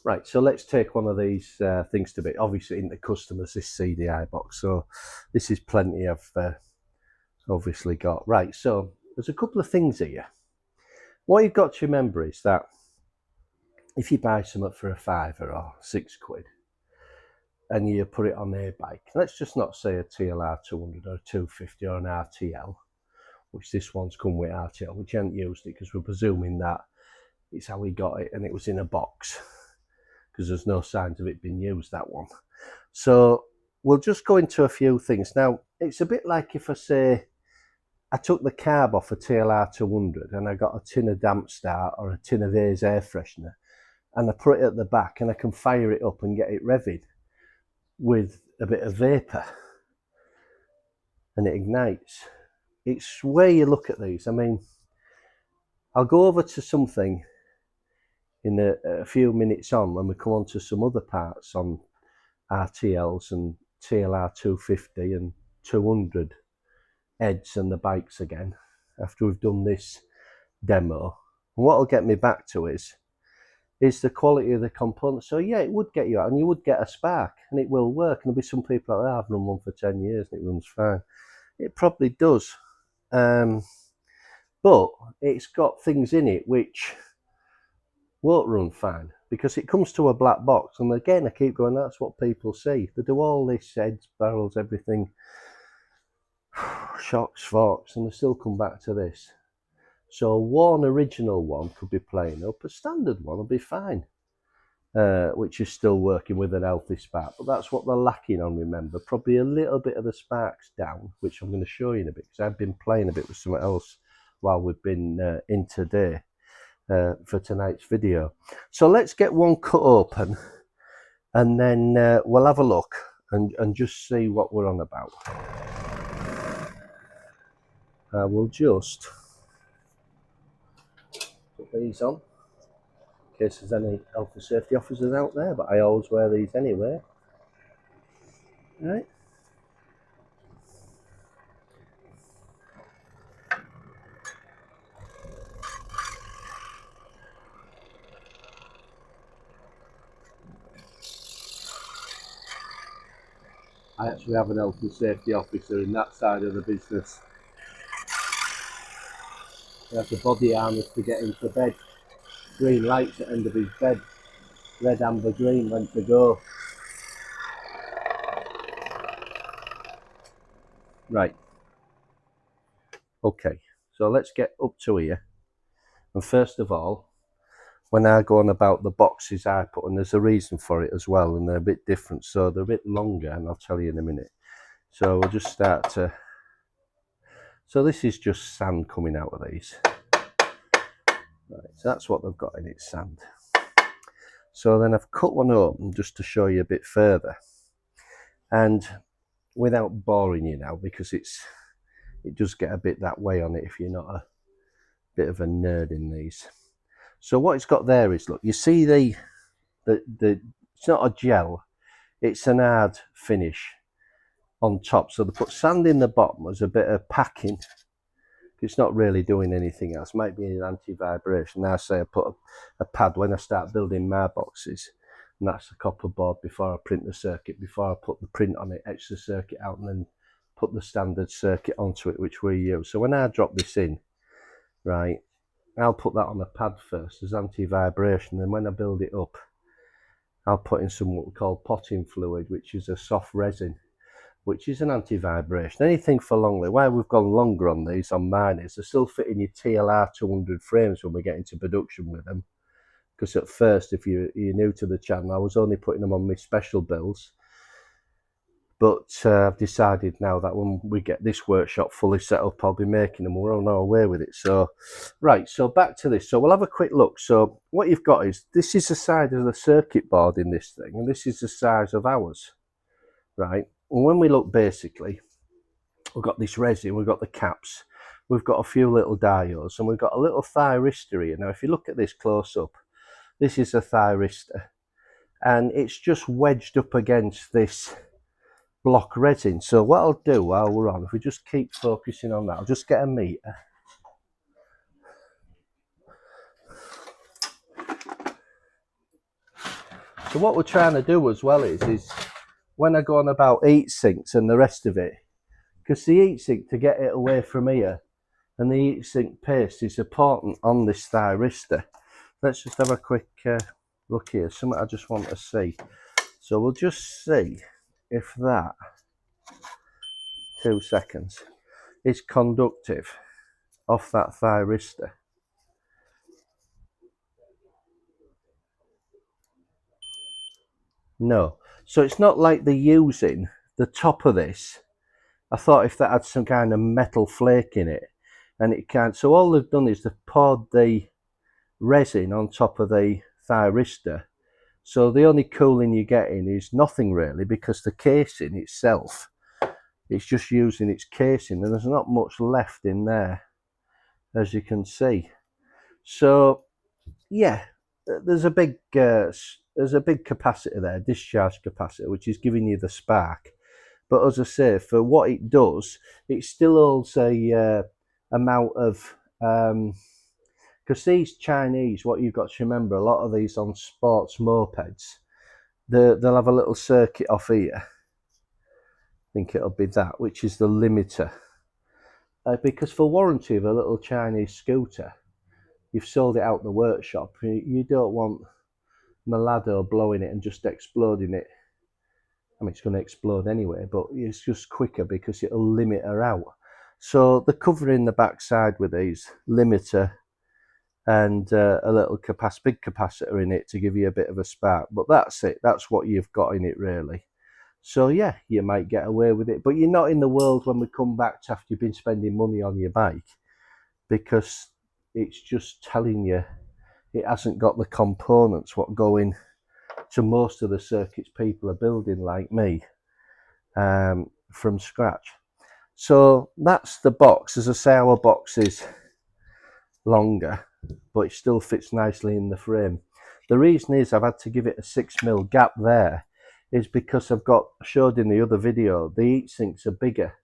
S1: Right, so let's take one of these things to be obviously into customers, this CDI box. So this is plenty I've obviously got. Right, so there's a couple of things here. What you've got to remember is that if you buy something for a £5 or £6 and you put it on a bike, let's just not say a TLR200 or a 250 or an RTL, which this one's come with RTL, which I haven't used it because we're presuming that it's how we got it and it was in a box, because there's no signs of it being used, that one. So we'll just go into a few things. Now, it's a bit like if I say I took the carb off a TLR 200 and I got a tin of damp start or a tin of A's air freshener and I put it at the back and I can fire it up and get it revving with a bit of vapour and it ignites. It's where you look at these. I mean, I'll go over to something in a few minutes on when we come on to some other parts on RTLs and TLR 250 and 200 heads and the bikes again after we've done this demo. And what will get me back to is the quality of the components. So yeah, it would get you out and you would get a spark and it will work. And there'll be some people out there, I've run one for 10 years and it runs fine. It probably does. But it's got things in it which won't run fine because it comes to a black box. And again, I keep going, that's what people see. They do all this, heads, barrels, everything, shocks, forks, and they still come back to this. So one original one could be playing up, a standard one will be fine, which is still working with an healthy spark. But that's what they're lacking on, remember. Probably a little bit of the sparks down, which I'm going to show you in a bit, because I've been playing a bit with something else while we've been in today for tonight's video. So let's get one cut open and then we'll have a look and just see what we're on about. I will just put these on in case there's any health and safety officers out there, but I always wear these anyway. Right. I actually have an health and safety officer in that side of the business. He has a body harness to get into bed. Green lights at the end of his bed. Red, amber, green, when to go. Right. Okay, so let's get up to here. And first of all, when I go on about the boxes I put, and there's a reason for it as well, and they're a bit different, so they're a bit longer, and I'll tell you in a minute. So we'll just start to, so this is just sand coming out of these. Right, so that's what they've got in it, sand. So then I've cut one open just to show you a bit further, and without boring you now, because it does get a bit that way on it if you're not a bit of a nerd in these. So what it's got there is, look, you see the it's not a gel, it's an hard finish on top. So they put sand in the bottom as a bit of packing. It's not really doing anything else. Might be an anti-vibration. Now say I put a pad when I start building my boxes, and that's the copper board before I print the circuit, before I put the print on it, etch the circuit out, and then put the standard circuit onto it, which we use. So when I drop this in, right, I'll put that on a pad first as anti-vibration, and when I build it up, I'll put in some what we call potting fluid, which is a soft resin. which is an anti-vibration. Anything for long, why we've gone longer on these, on mine, is they're still fitting your TLR 200 frames when we get into production with them. Because at first, if you're new to the channel, I was only putting them on my special builds. But I've decided now that when we get this workshop fully set up, I'll be making them. We're on our way with it. So, right, so back to this. So we'll have a quick look. So what you've got is, this is the size of the circuit board in this thing, and this is the size of ours, right? And when we look, basically, we've got this resin, we've got the caps, we've got a few little diodes, and we've got a little thyristor here. Now, if you look at this close up, this is a thyristor, and it's just wedged up against this block resin. So what I'll do while we're on, if we just keep focusing on that, I'll just get a meter. So what we're trying to do as well is when I go on about heat sinks and the rest of it, because the heat sink, to get it away from here, and the heat sink paste is important on this thyristor. Let's just have a quick look here, something I just want to see. So we'll just see if that, 2 seconds, is conductive off that thyristor. No. So it's not like they're using the top of this. I thought if that had some kind of metal flake in it, and it can't. So all they've done is they've poured the resin on top of the thyristor. So the only cooling you're getting is nothing really, because the casing itself, it's just using its casing, and there's not much left in there, as you can see. So yeah, there's a big capacitor there, discharge capacitor, which is giving you the spark. But as I say, for what it does, it still holds a amount of, because these Chinese, what you've got to remember, a lot of these on sports mopeds, they'll have a little circuit off here. I think it'll be that, which is the limiter. Because for warranty of a little Chinese scooter, you've sold it out the workshop. You don't want Malado blowing it and just exploding it. I mean, it's going to explode anyway, but it's just quicker because it'll limit her out. So they're covering the backside with these limiter and a little big capacitor in it to give you a bit of a spark. But that's it. That's what you've got in it, really. So yeah, you might get away with it, but you're not in the world when we come back to after you've been spending money on your bike, because it's just telling you it hasn't got the components what go in to most of the circuits people are building, like me, from scratch. So that's the box. As I say, our box is longer, but it still fits nicely in the frame. The reason is I've had to give it a 6mm gap there is because I've showed in the other video, the heat sinks are bigger.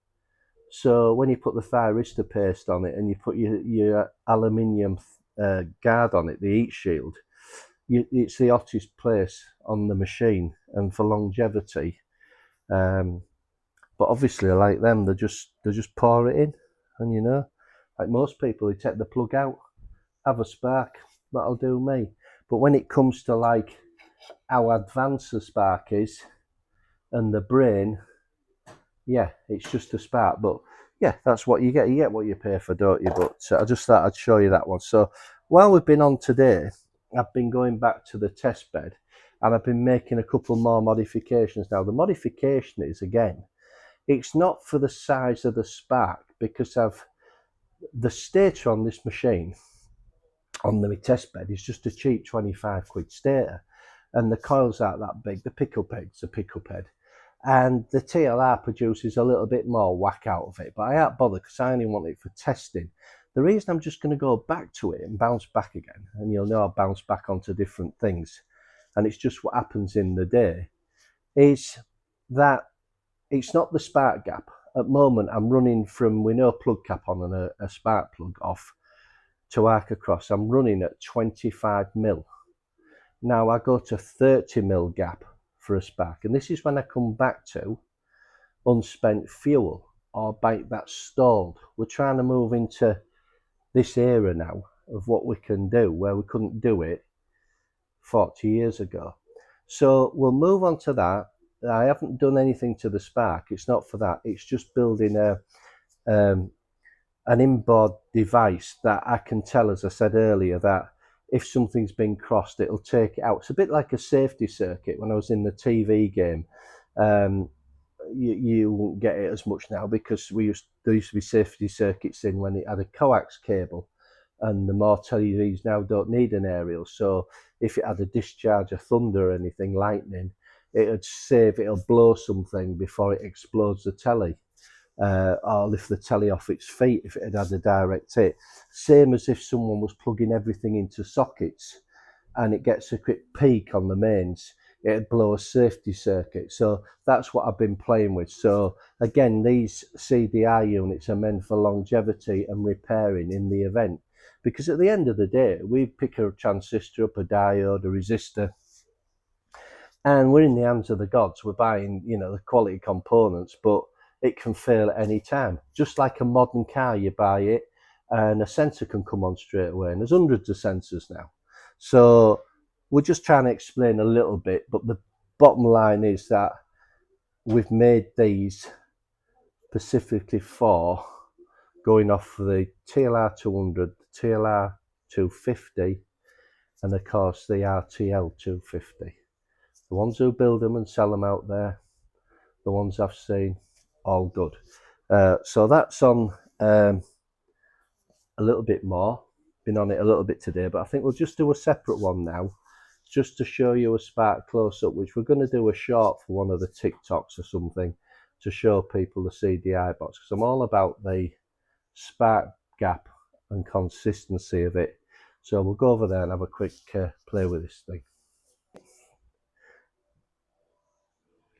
S1: So when you put the thyristor paste on it and you put your aluminium guard on it, the heat shield, it's the hottest place on the machine, and for longevity. But obviously, like them, they just pour it in, and you know, like most people, they take the plug out, have a spark, that'll do me. But when it comes to like how advanced the spark is and the brain, yeah, it's just a spark. But yeah, that's what you get. You get what you pay for, don't you? But I just thought I'd show you that one. So while we've been on today, I've been going back to the test bed, and I've been making a couple more modifications. Now the modification is, again, it's not for the size of the spark, because the stator on this machine, on the test bed, is just a cheap 25 quid stator, and the coils aren't that big. The pickup head's a pickup head, and the TLR produces a little bit more whack out of it, but I ain't bothered because I only want it for testing. The reason I'm just going to go back to it and bounce back again, and you'll know I'll bounce back onto different things, and it's just what happens in the day, is that it's not the spark gap. At the moment, I'm running from, with no plug cap on and a spark plug off, to arc across. I'm running at 25mm. Now I go to 30mm gap for a spark, and this is when I come back to unspent fuel or bike that's stalled. We're trying to move into this era now of what we can do, where we couldn't do it 40 years ago. So we'll move on to that. I haven't done anything to the spark. It's not for that. It's just building an inboard device that I can tell, as I said earlier, that if something's been crossed, it'll take it out. It's a bit like a safety circuit. When I was in the TV game, you won't get it as much now because there used to be safety circuits in when it had a coax cable, and the more TVs now don't need an aerial. So if it had a discharge of thunder or anything, lightning, it'll blow something before it explodes the telly. Or lift the telly off its feet if it had a direct hit. Same as if someone was plugging everything into sockets and it gets a quick peak on the mains, it'd blow a safety circuit. So that's what I've been playing with. So again, these CDI units are meant for longevity and repairing in the event, because at the end of the day, we pick a transistor up, a diode, a resistor, and we're in the hands of the gods. We're buying, the quality components, but it can fail at any time. Just like a modern car, you buy it and a sensor can come on straight away, and there's hundreds of sensors now. So we're just trying to explain a little bit, but the bottom line is that we've made these specifically for going off for the TLR 200, the TLR 250, and of course the RTL 250. The ones who build them and sell them out there, the ones I've seen, all good. So that's on a little bit more. Been on it a little bit today, but I think we'll just do a separate one now, just to show you a spark close-up, which we're going to do a short for one of the TikToks or something to show people the CDI box, because I'm all about the spark gap and consistency of it. So we'll go over there and have a quick play with this thing.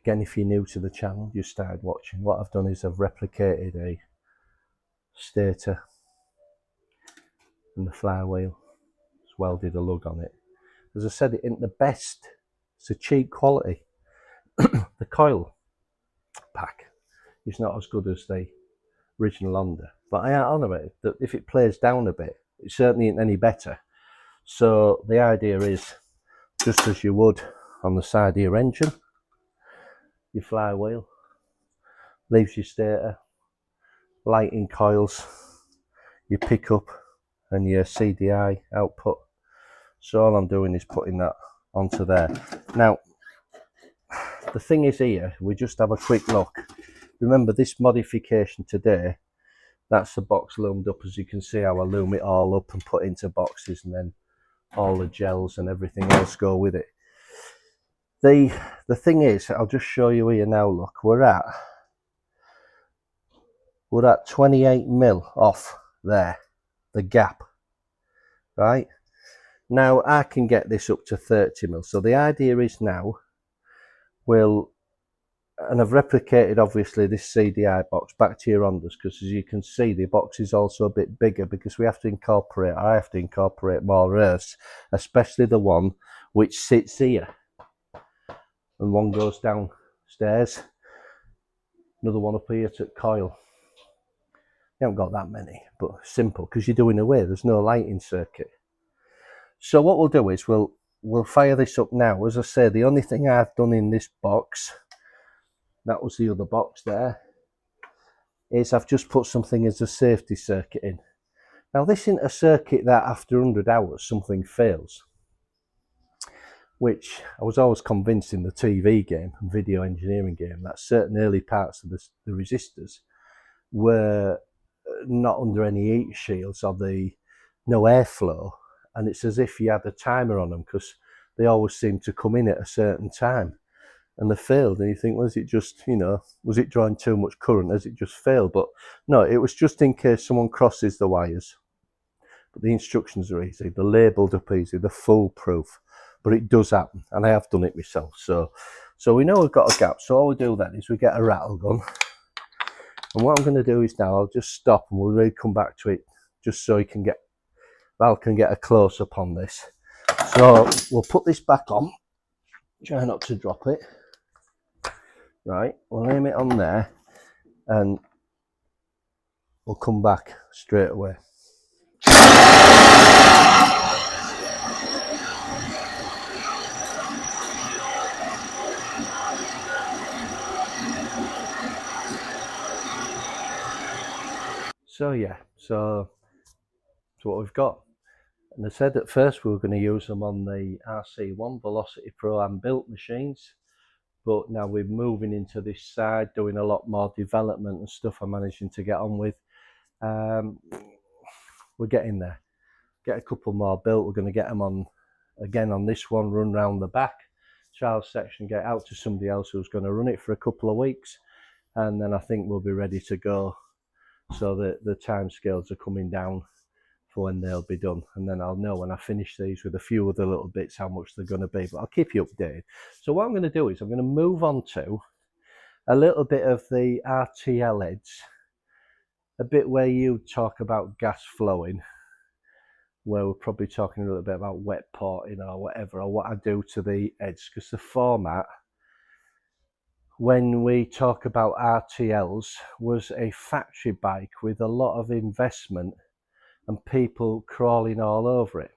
S1: Again, if you're new to the channel, you started watching, what I've done is I've replicated a stator and the flywheel. Just welded a lug on it. As I said, it ain't the best. It's a cheap quality. The coil pack is not as good as the original Honda, but I honor it that if it plays down a bit, it certainly ain't any better. So the idea is, just as you would on the side of your engine, your flywheel leaves your stator, lighting coils, your pickup and your CDI output. So all I'm doing is putting that onto there. Now the thing is, here we just have a quick look. Remember this modification today, that's the box loomed up. As you can see how I loom it all up and put into boxes, and then all the gels and everything else go with it. The thing is, I'll just show you here now. Look, we're at 28 mil off there, the gap, right? Now I can get this up to 30 mil. So the idea is now and I've replicated obviously this CDI box back to your Hondas, because as you can see the box is also a bit bigger, because I have to incorporate more earths, especially the one which sits here, and one goes downstairs, another one up here to coil. You haven't got that many, but simple, because you're doing away, there's no lighting circuit. So what we'll do is we'll fire this up now. As I say, the only thing I've done in this box, that was the other box there, is I've just put something as a safety circuit in. Now this isn't a circuit that after 100 hours something fails, which I was always convinced in the TV game and video engineering game that certain early parts of the resistors were not under any heat shields or no airflow, and it's as if you had a timer on them, because they always seem to come in at a certain time and they failed, and you think, well, is it just, was it drawing too much current, has it just failed? But no, it was just in case someone crosses the wires. But the instructions are easy, they're labelled up easy, they're foolproof, but it does happen, and I have done it myself. So we know we've got a gap, so all we do then is we get a rattle gun, and what I'm going to do is now I'll just stop and we'll really come back to it, just so Val can get a close-up on this. So we'll put this back on, try not to drop it. Right, we'll aim it on there and we'll come back straight away. So yeah, so that's what we've got. And I said at first we were going to use them on the RC1 Velocity Pro and built machines, but now we're moving into this side, doing a lot more development and stuff I'm managing to get on with. We're getting there. Get a couple more built. We're going to get them on again on this one, run round the back child section, get out to somebody else who's going to run it for a couple of weeks, and then I think we'll be ready to go. So the time scales are coming down for when they'll be done, and then I'll know when I finish these with a few other little bits how much they're going to be, but I'll keep you updated. So what I'm going to do is I'm going to move on to a little bit of the RTL heads, a bit where you talk about gas flowing, where we're probably talking a little bit about wet porting or whatever, or what I do to the heads, because the format when we talk about RTLs was a factory bike with a lot of investment and people crawling all over it.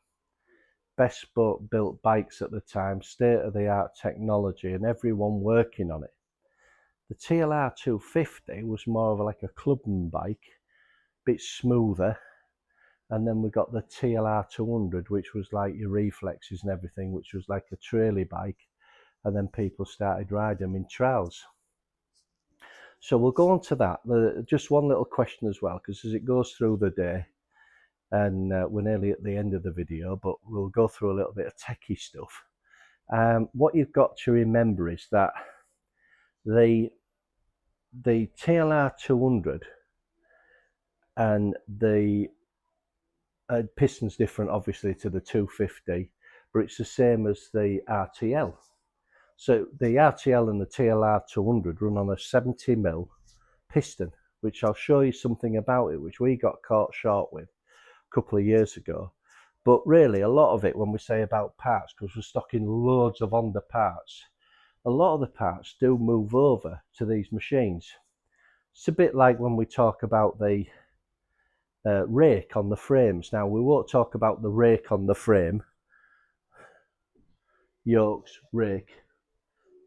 S1: Best built bikes at the time, state-of-the-art technology, and everyone working on it. The RTL250 was more of like a clubbing bike, a bit smoother, and then we got the RTL200, which was like your reflexes and everything, which was like a trailer bike, and then people started riding them in trials. So we'll go on to that. Just one little question as well, because as it goes through the day, and we're nearly at the end of the video, but we'll go through a little bit of techie stuff. What you've got to remember is that the TLR200 and the piston's different obviously to the 250, but it's the same as the RTL. So the RTL and the TLR200 run on a 70mm piston, which I'll show you something about it, which we got caught short with a couple of years ago. But really, a lot of it, when we say about parts, because we're stocking loads of Honda parts, a lot of the parts do move over to these machines. It's a bit like when we talk about the rake on the frames. Now, we won't talk about the rake on the frame, yokes, rake,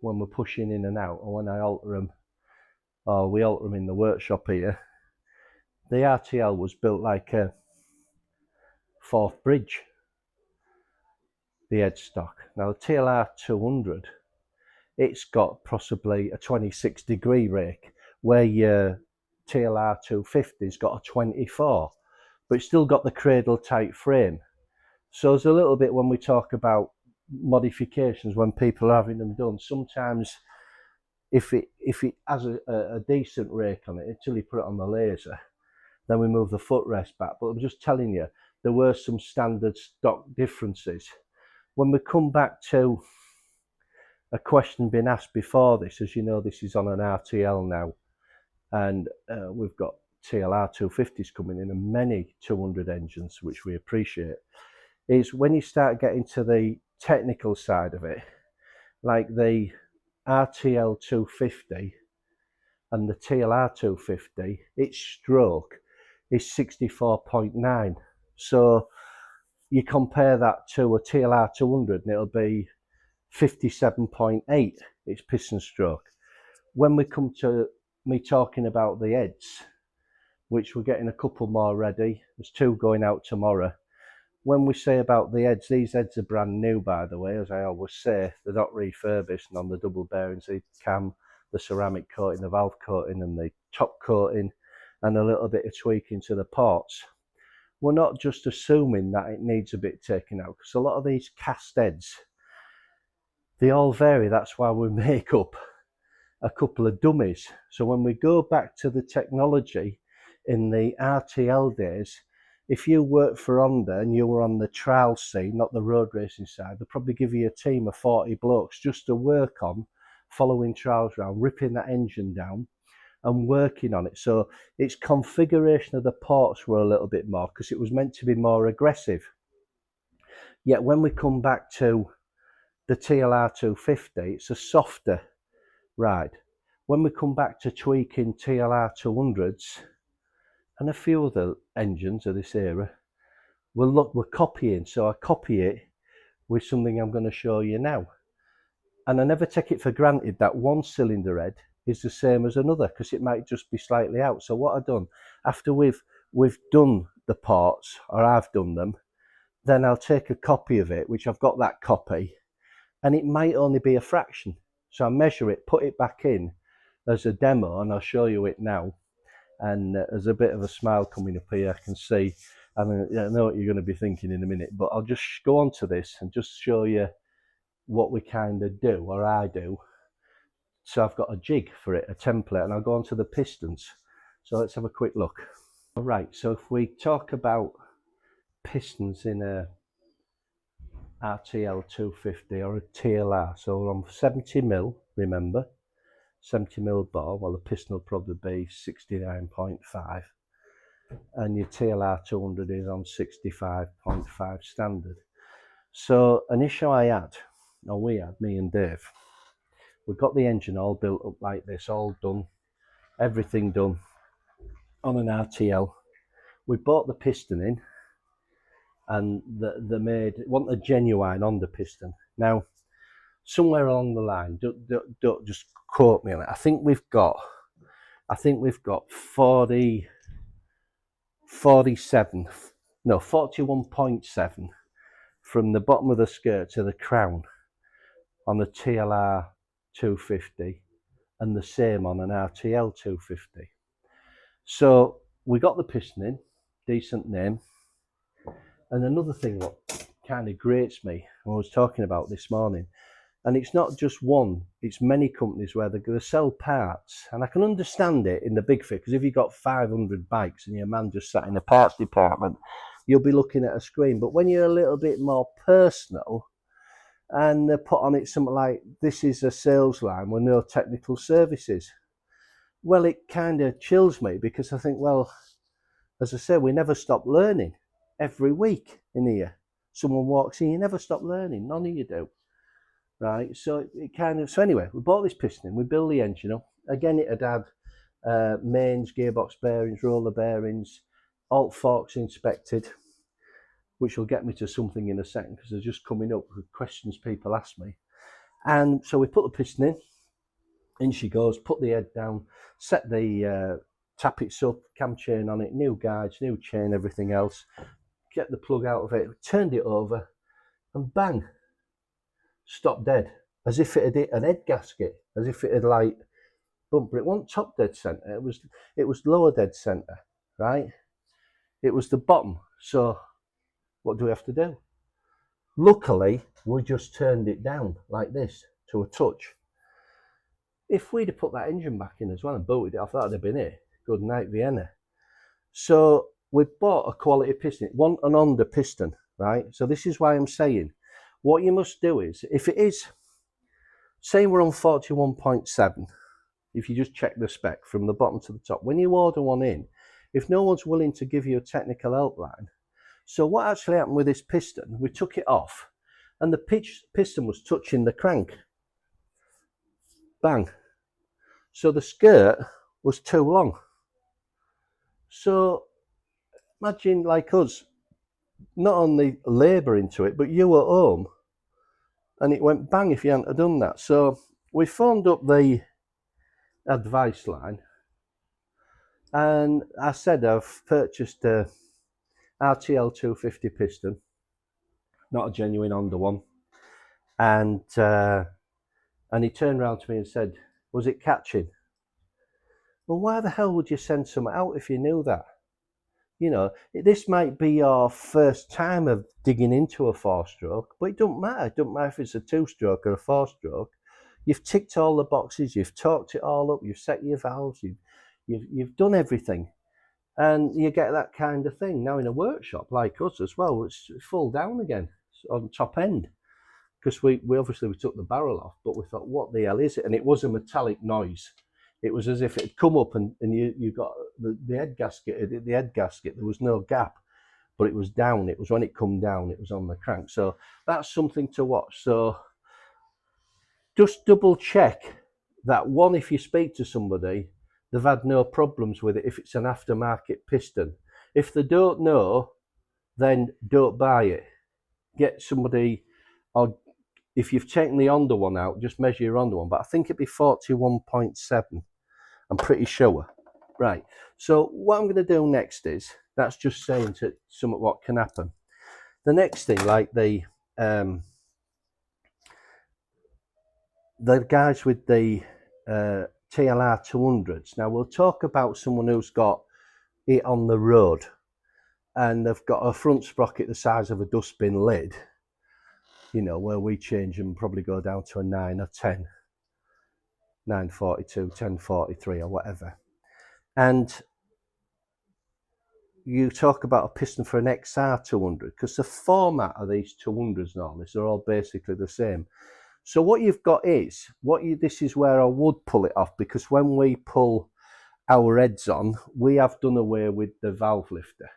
S1: when we're pushing in and out, or when I alter them, or we alter them in the workshop here. The RTL was built like a Forth bridge, the headstock. Now the TLR200, it's got possibly a 26-degree rake, where your TLR250's got a 24, but it's still got the cradle tight frame. So there's a little bit when we talk about modifications, when people are having them done, sometimes if it has a decent rake on it until you put it on the laser, then we move the footrest back. But I'm just telling you, there were some standard stock differences. When we come back to a question being asked before this, as you know, this is on an RTL now, and we've got TLR 250s coming in and many 200 engines, which we appreciate, is when you start getting to the technical side of it, like the RTL 250 and the TLR 250, its stroke is 64.9. So you compare that to a TLR 200 and it'll be 57.8, its piston stroke. When we come to me talking about the heads, which we're getting a couple more ready, there's 2 going out tomorrow. When we say about the heads, these heads are brand new, by the way, as I always say. They're not refurbished, and on the double bearings, the cam, the ceramic coating, the valve coating and the top coating, and a little bit of tweaking to the ports. We're not just assuming that it needs a bit taken out, because a lot of these cast heads, they all vary. That's why we make up a couple of dummies. So when we go back to the technology in the RTL days, if you worked for Honda and you were on the trial scene, not the road racing side, they'll probably give you a team of 40 blokes just to work on following trials around, ripping that engine down and working on it. So its configuration of the ports were a little bit more, because it was meant to be more aggressive. Yet when we come back to the TLR 250, it's a softer ride. When we come back to tweaking TLR 200s and a few other engines of this era, we're copying. So I copy it with something I'm going to show you now. And I never take it for granted that one cylinder head is the same as another, because it might just be slightly out. So what I've done, after we've we've done the parts, or I've done them, then I'll take a copy of it, which I've got that copy, and it might only be a fraction. So I measure it, put it back in as a demo, and I'll show you it now. And there's a bit of a smile coming up here, I can see. And I know what you're going to be thinking in a minute, but I'll just go on to this and just show you what we kind of do, or I do. So I've got a jig for it, a template, and I'll go on to the pistons. So let's have a quick look. All right, so if we talk about pistons in a RTL250 or a TLR, so we're on 70mm, remember, 70mm bore, well the piston will probably be 69.5, and your TLR 200 is on 65.5 standard. So an issue I had, or we had, me and Dave, we got the engine all built up like this, all done, everything done on an RTL. We bought the piston in, and they want a genuine Honda piston. Now, somewhere along the line, don't just quote me on it. I think we've got 41.7 from the bottom of the skirt to the crown on the TLR 250, and the same on an RTL 250. So we got the piston in, decent name. And another thing what kind of grates me, I was talking about this morning, and it's not just one, it's many companies where they sell parts, and I can understand it in the big fit, because if you've got 500 bikes and your man just sat in the parts department, you'll be looking at a screen. But when you're a little bit more personal, and they put on it something like, this is a sales line with no technical services, well, it kind of chills me, because I think, well, as I said, we never stop learning. Every week in here, someone walks in, you never stop learning, none of you do, right? So it kind of, so anyway, we bought this piston, we built the engine up. Again, it had mains, gearbox bearings, roller bearings, alt forks inspected, which will get me to something in a second, because they're just coming up with questions people ask me. And so we put the piston in she goes, put the head down, set the tappets up, cam chain on it, new guides, new chain, everything else. Get the plug out of it, turned it over, and bang, stopped dead, as if it had hit an head gasket, as if it had like bumper. It wasn't top dead center, it was lower dead center, right? It was the bottom. So what do we have to do? Luckily, we just turned it down like this to a touch. If we'd have put that engine back in as well and booted it off, that'd have been it. Good night, Vienna. So we bought a quality piston, an Honda piston, right? So this is why I'm saying, what you must do is, if it is, say we're on 41.7, if you just check the spec from the bottom to the top, when you order one in, if no one's willing to give you a technical helpline, so what actually happened with this piston, we took it off, and the piston was touching the crank. Bang. So the skirt was too long. So imagine like us, not only labour into it, but you were home, and it went bang if you hadn't done that. So we phoned up the advice line, and I said I've purchased a RTL 250 piston, not a genuine Honda one, and he turned around to me and said, was it catching? Well, why the hell would you send some out if you knew that? You know, this might be your first time of digging into a four-stroke, but it don't matter. It don't matter if it's a two-stroke or a four-stroke. You've ticked all the boxes, you've torqued it all up, you've set your valves, you've done everything, and you get that kind of thing. Now in a workshop like us as well, it's full down again on top end, because we obviously took the barrel off, but we thought, what the hell is it? And it was a metallic noise. It was as if it had come up and you got the head gasket. The head gasket, there was no gap, but it was down. It was when it come down, it was on the crank. So that's something to watch. So just double check that one. If you speak to somebody, they've had no problems with it. If it's an aftermarket piston, if they don't know, then don't buy it. Get somebody, or if you've taken the Honda one out, just measure your Honda one. But I think it'd be 41.7. I'm pretty sure. Right, so what I'm going to do next is, that's just saying to some of what can happen. The next thing, like the guys with the TLR 200s. Now we'll talk about someone who's got it on the road and they've got a front sprocket the size of a dustbin lid, you know, where we change them, probably go down to a 9 or 10, 942, 1043 or whatever. And you talk about a piston for an XR200, because the format of these 200s and all this are all basically the same. So what you've got is, this is where I would pull it off, because when we pull our heads on, we have done away with the valve lifter,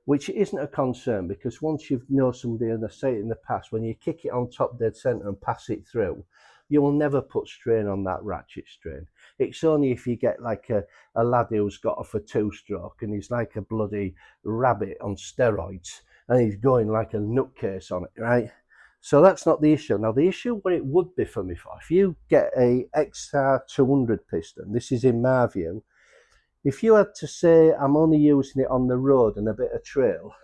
S1: which isn't a concern, because once you know somebody, and I say it in the past, when you kick it on top dead centre and pass it through, you will never put strain on that ratchet strain. It's only if you get like a lad who's got off a two-stroke and he's like a bloody rabbit on steroids and he's going like a nutcase on it, right? So that's not the issue. Now the issue what it would be for me, if you get a XR200 piston, this is in my view, if you had to say I'm only using it on the road and a bit of trail,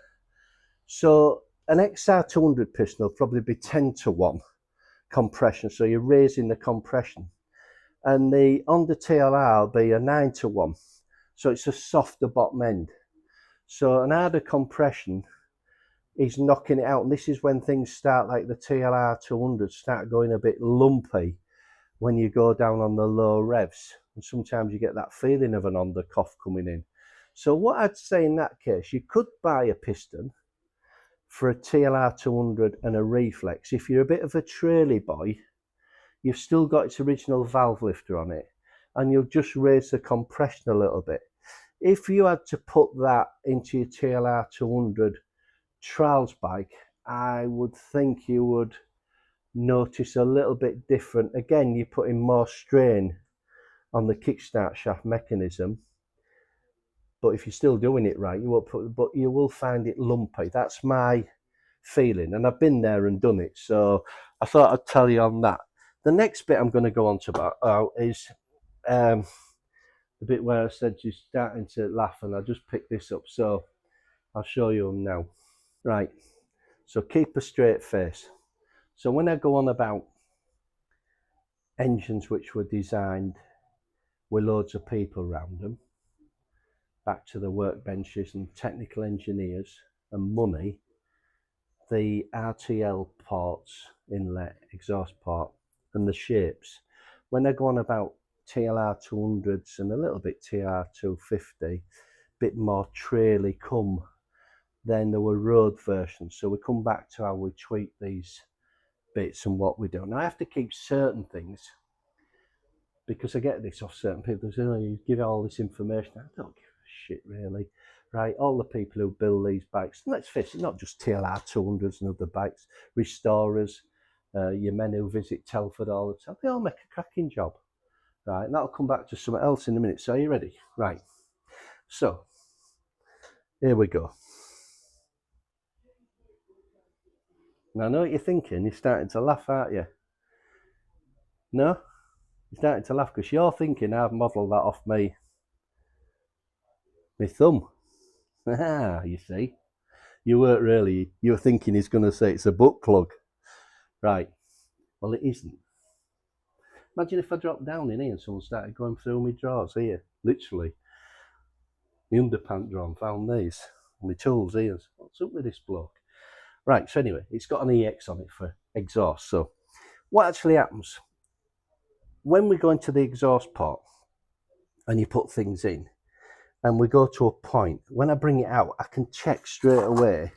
S1: so an XR200 piston will probably be 10-1 compression, so you're raising the compression, and the Honda TLR will be a 9-1, so it's a softer bottom end. So an harder compression is knocking it out, and this is when things start, like the TLR 200 start going a bit lumpy when you go down on the low revs, and sometimes you get that feeling of an Honda cough coming in. So what I'd say in that case, you could buy a piston for a TLR 200 and a reflex. If you're a bit of a traily boy, you've still got its original valve lifter on it, and you'll just raise the compression a little bit. If you had to put that into your TLR 200 trials bike, I would think you would notice a little bit different. Again, you're putting more strain on the kickstart shaft mechanism, but if you're still doing it right, you won't put, but you will find it lumpy. That's my feeling, and I've been there and done it, so I thought I'd tell you on that. The next bit I'm going to go on to about is the bit where I said you're starting to laugh, and I just picked this up, so I'll show you them now. Right, so keep a straight face. So when I go on about engines which were designed with loads of people around them, back to the workbenches and technical engineers and money, the RTL ports, inlet, exhaust port, and the shapes. When I go on about TLR 200s and a little bit TR250, bit more traily come, then there were road versions. So we come back to how we tweak these bits and what we do. Now I have to keep certain things, because I get this off certain people. They say, oh, you give all this information. I don't give a shit, really. Right, all the people who build these bikes, and let's face it, not just TLR 200s and other bikes, restorers, your men who visit Telford all the time, they all make a cracking job. Right, and that'll come back to something else in a minute. So are you ready? Right, so here we go. Now I know what you're thinking, you're starting to laugh, aren't you? No? You're starting to laugh because you're thinking I've modelled that off my thumb. You see, you weren't really, you were thinking he's going to say it's a butt plug. Right, well it isn't. Imagine if I dropped down in here and someone started going through my drawers here, literally. My underpant drawer and found these, my tools here. What's up with this bloke? Right, so anyway, it's got an EX on it for exhaust. So what actually happens, when we go into the exhaust port and you put things in, and we go to a point, when I bring it out, I can check straight away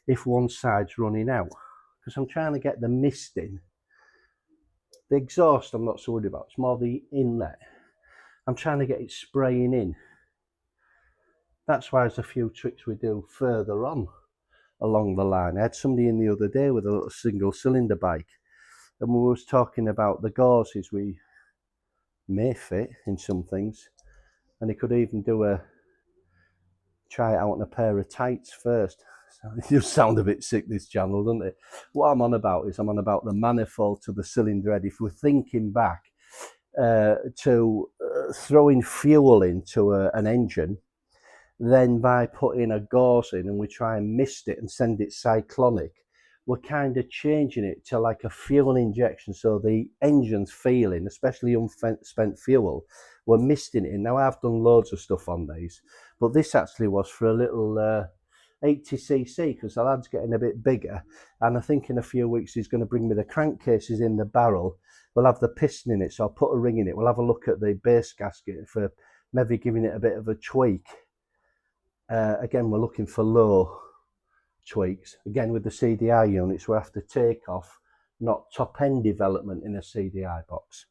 S1: if one side's running out, because I'm trying to get the mist in. The exhaust I'm not so worried about, it's more the inlet. I'm trying to get it spraying in. That's why there's a few tricks we do further on along the line. I had somebody in the other day with a little single cylinder bike, and we was talking about the gauzes we may fit in some things, and he could even do a try it out on a pair of tights first. It just sound a bit sick, this channel, doesn't it? What I'm on about is I'm on about the manifold to the cylinder head. If we're thinking back to throwing fuel into an engine, then by putting a gauze in and we try and mist it and send it cyclonic, we're kind of changing it to like a fuel injection. So the engine's feeling, especially unspent fuel, we're misting it in. Now I've done loads of stuff on these, but this actually was for a little 80cc because the lad's getting a bit bigger, and I think in a few weeks he's going to bring me the crankcases in the barrel. We'll have the piston in it, so I'll put a ring in it. We'll have a look at the base gasket for maybe giving it a bit of a tweak. Again, we're looking for low tweaks. Again, with the CDI units, we're after takeoff, not top end development in a CDI box.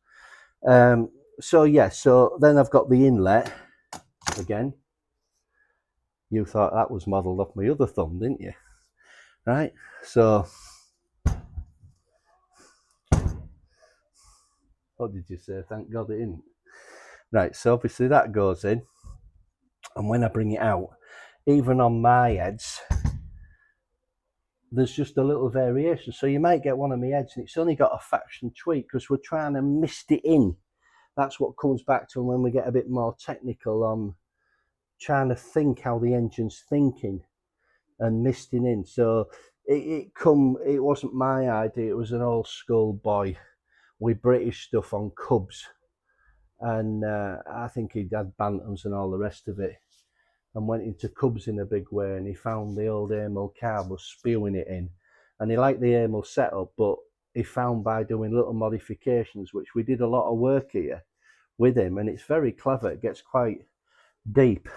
S1: So yeah, so then I've got the inlet again. You thought that was modelled off my other thumb, didn't you? Right, so what did you say? Thank God it didn't. Right, so obviously that goes in, and when I bring it out, even on my heads, there's just a little variation. So you might get one of my heads and it's only got a fraction tweak because we're trying to mist it in. That's what comes back to when we get a bit more technical on trying to think how the engine's thinking and misting in. So it wasn't my idea, it was an old school boy with British stuff on Cubs, and I think he'd had Bantams and all the rest of it, and went into Cubs in a big way, and he found the old Amel car was spewing it in, and he liked the Amel setup, but he found by doing little modifications, which we did a lot of work here with him, and it's very clever, it gets quite deep.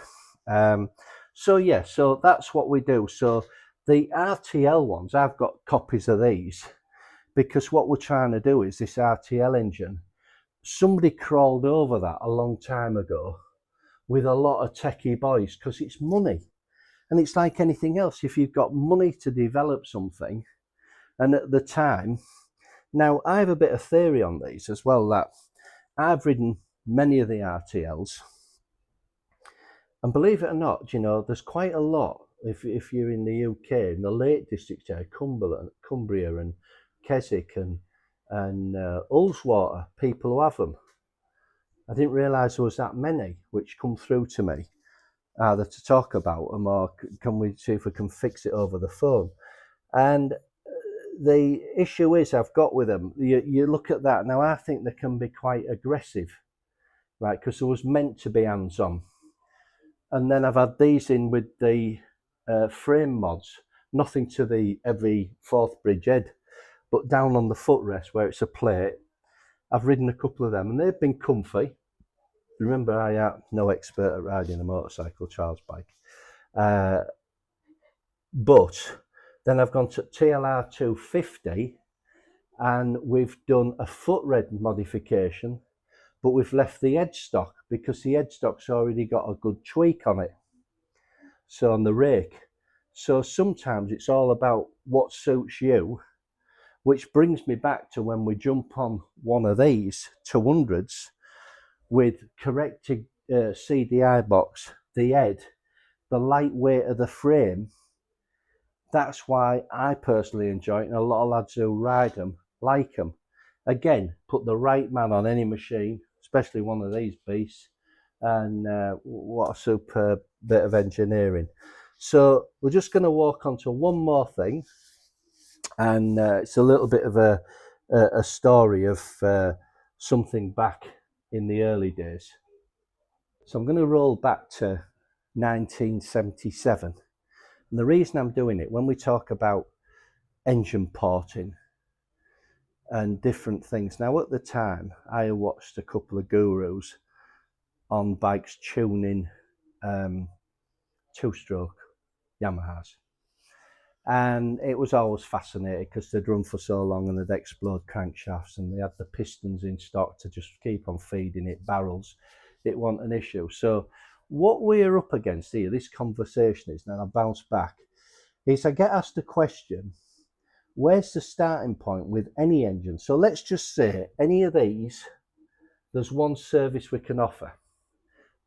S1: So yeah, so that's what we do. So the RTL ones, I've got copies of these, because what we're trying to do is this RTL engine, somebody crawled over that a long time ago with a lot of techie boys, because it's money, and it's like anything else. If you've got money to develop something, and at the time, now I have a bit of theory on these as well, that I've ridden many of the RTLs, and believe it or not, you know, there's quite a lot, if you're in the UK, in the Lake District area, Cumbria and Keswick and Ullswater, people who have them. I didn't realise there was that many which come through to me, either to talk about them or can we see if we can fix it over the phone. And the issue is I've got with them, you look at that, now I think they can be quite aggressive, right, because there was meant to be hands-on. And then I've had these in with the frame mods, nothing to the heavy fourth bridge head, but down on the footrest where it's a plate. I've ridden a couple of them and they've been comfy. Remember, I am no expert at riding a motorcycle, Charles bike. But then I've gone to RTL250 and we've done a footrest modification, but we've left the headstock because the headstock's already got a good tweak on it. So on the rake. So sometimes it's all about what suits you, which brings me back to when we jump on one of these 200s with corrected CDI box, the head, the lightweight of the frame. That's why I personally enjoy it, and a lot of lads who ride them like them. Again, put the right man on any machine, especially one of these beasts, and what a superb bit of engineering. So we're just going to walk on to one more thing, and it's a little bit of a story of something back in the early days. So I'm going to roll back to 1977, and the reason I'm doing it, when we talk about engine porting and different things, now at the time I watched a couple of gurus on bikes tuning two-stroke Yamahas, and it was always fascinating because they'd run for so long and they'd explode crankshafts, and they had the pistons in stock to just keep on feeding it barrels. It wasn't an issue. So what we're up against here, this conversation is, and I'll bounce back, is I get asked a question, where's the starting point with any engine? So let's just say any of these, there's one service we can offer.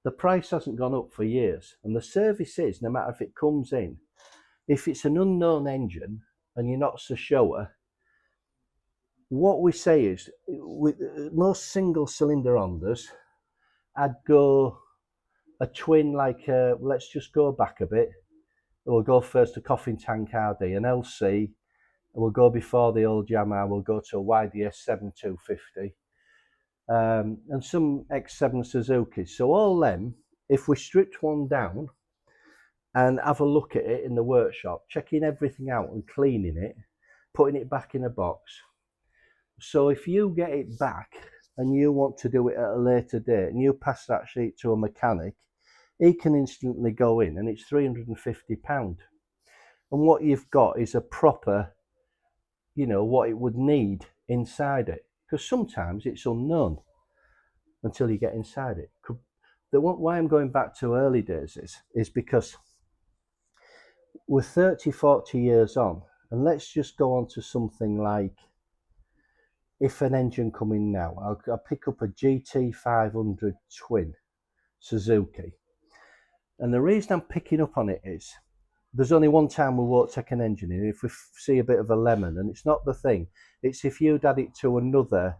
S1: The price hasn't gone up for years, and the service is, no matter if it comes in, if it's an unknown engine and you're not so sure, what we say is, with most single cylinder Hondas I'd go a twin, like let's just go back a bit. We'll go first to Coffin Tank RD, an LC. We'll go before the old Yamaha. We'll go to a YDS 7250 and some X7 Suzuki. So all them, if we stripped one down and have a look at it in the workshop, checking everything out and cleaning it, putting it back in a box. So if you get it back and you want to do it at a later date and you pass that sheet to a mechanic, he can instantly go in and it's £350. And what you've got is a proper, you know, what it would need inside it. Because sometimes it's unknown until you get inside it. Why I'm going back to early days is because we're 30, 40 years on, and let's just go on to something like, if an engine come in now, I'll pick up a GT500 twin Suzuki. And the reason I'm picking up on it is, there's only one time we won't take an engine in, if we see a bit of a lemon, and it's not the thing. It's if you'd had it to another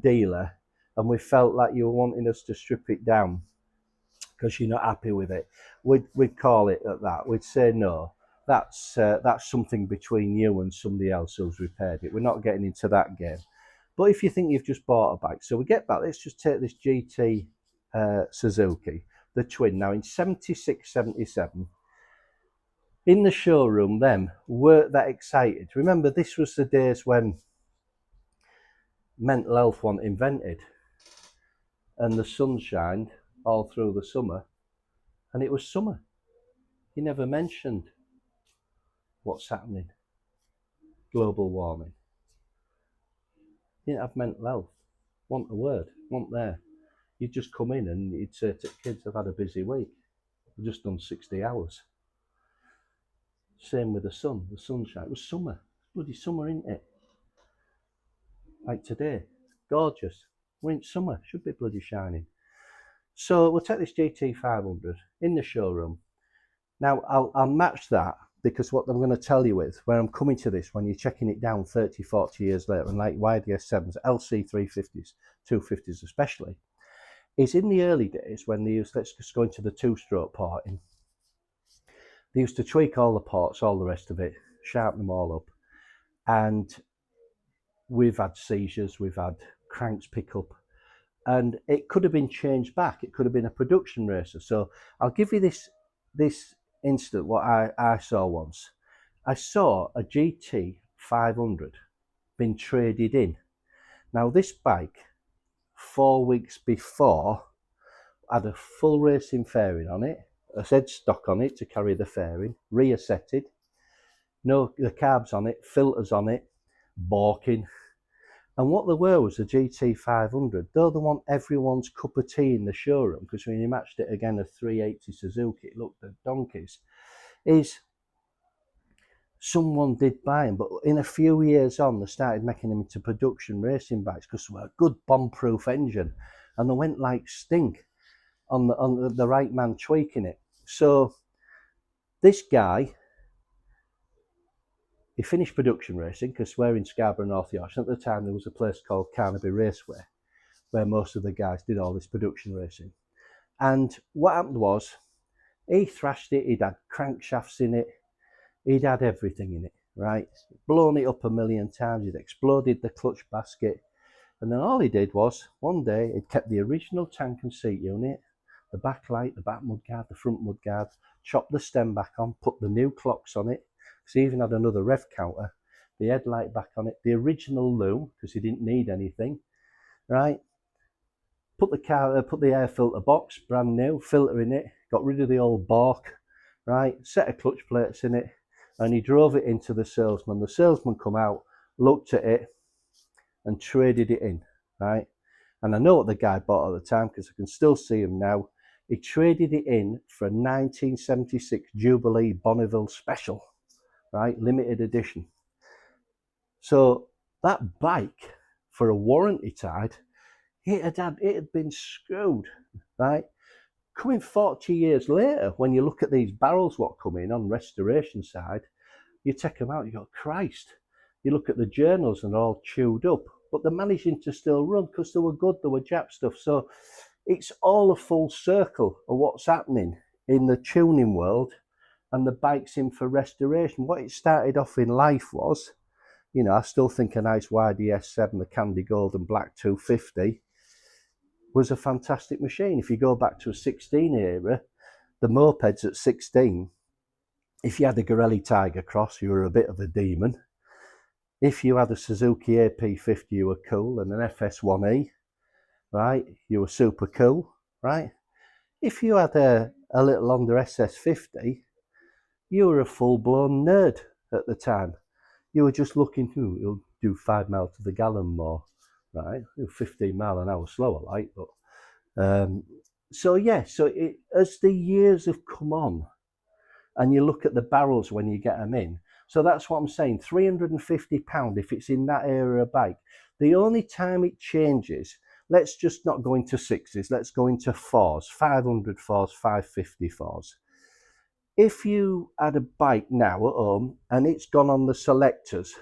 S1: dealer and we felt like you were wanting us to strip it down because you're not happy with it, we'd call it at that. We'd say, no, that's something between you and somebody else who's repaired it. We're not getting into that game. But if you think you've just bought a bike, so we get back, let's just take this GT Suzuki, the twin. Now in 76, 77, in the showroom, them weren't that excited. Remember, this was the days when mental health wasn't invented, and the sun shined all through the summer, and it was summer. You never mentioned what's happening, global warming. You didn't have mental health. Want a word, want there. You'd just come in and you'd say to kids, I've had a busy week. I've just done 60 hours. Same with the sun, the sunshine. It was summer. Bloody summer, isn't it? Like today. Gorgeous. We're in summer. Should be bloody shining. So we'll take this GT500 in the showroom. Now I'll match that, because what I'm going to tell you is, where I'm coming to this, when you're checking it down 30, 40 years later, and like YDS 7s, LC 350s, 250s especially, is in the early days when they used, let's just go into the two-stroke porting, they used to tweak all the ports, all the rest of it, sharpen them all up, and we've had seizures, we've had cranks pick up, and it could have been changed back. It could have been a production racer. So I'll give you this instant, what I saw once. I saw a GT 500 been traded in. Now this bike, 4 weeks before, had a full racing fairing on it, a head stock on it to carry the fairing, rear setted, no, the carbs on it, filters on it, balking. And what there were was a GT500, though they want everyone's cup of tea in the showroom, because when you matched it again a 380 Suzuki, it looked at donkeys, is someone did buy them, but in a few years on, they started making them into production racing bikes because they were a good bomb-proof engine, and they went like stink on the right man tweaking it. So this guy, he finished production racing, because we're in Scarborough, North Yorkshire. At the time, there was a place called Carnaby Raceway, where most of the guys did all this production racing. And what happened was, he thrashed it, he'd had crankshafts in it, he'd had everything in it, right? Blown it up a million times, he'd exploded the clutch basket. And then all he did was, one day, he'd kept the original tank and seat unit, the back light, the back mudguard, the front mudguard, chopped the stem back on, put the new clocks on it, because he even had another rev counter, the headlight back on it, the original loom, because he didn't need anything, right? Put the air filter box, brand new, filter in it, got rid of the old Bork, right? Set of clutch plates in it, and he drove it into the salesman. The salesman come out, looked at it, and traded it in, right? And I know what the guy bought at the time, because I can still see him now. He traded it in for a 1976 Jubilee Bonneville Special, right? Limited edition. So that bike, for a warranty tide, it had been screwed, right? Coming 40 years later, when you look at these barrels what come in on restoration side, you take them out, you go, Christ. You look at the journals and they're all chewed up. but they're managing to still run because they were good, they were Jap stuff. So it's all a full circle of what's happening in the tuning world and the bikes in for restoration. What it started off in life was, you know, I still think a nice YDS7, the Candy Gold and Black 250 was a fantastic machine. If you go back to a 16 era, the mopeds at 16, if you had a Gorelli Tiger Cross, you were a bit of a demon. If you had a Suzuki AP50, you were cool, and an FS1E, right, you were super cool, right? If you had a little Honda SS50, you were a full-blown nerd at the time. You were just looking, you'll do 5 miles to the gallon more, right? 15 mile an hour slower, like, but so yeah, so as the years have come on, and you look at the barrels when you get them in, so that's what I'm saying, £350 if it's in that era of bike. The only time it changes, let's just not go into sixes, let's go into fours, 500 fours, 550 fours. If you had a bike now at home and it's gone on the selectors,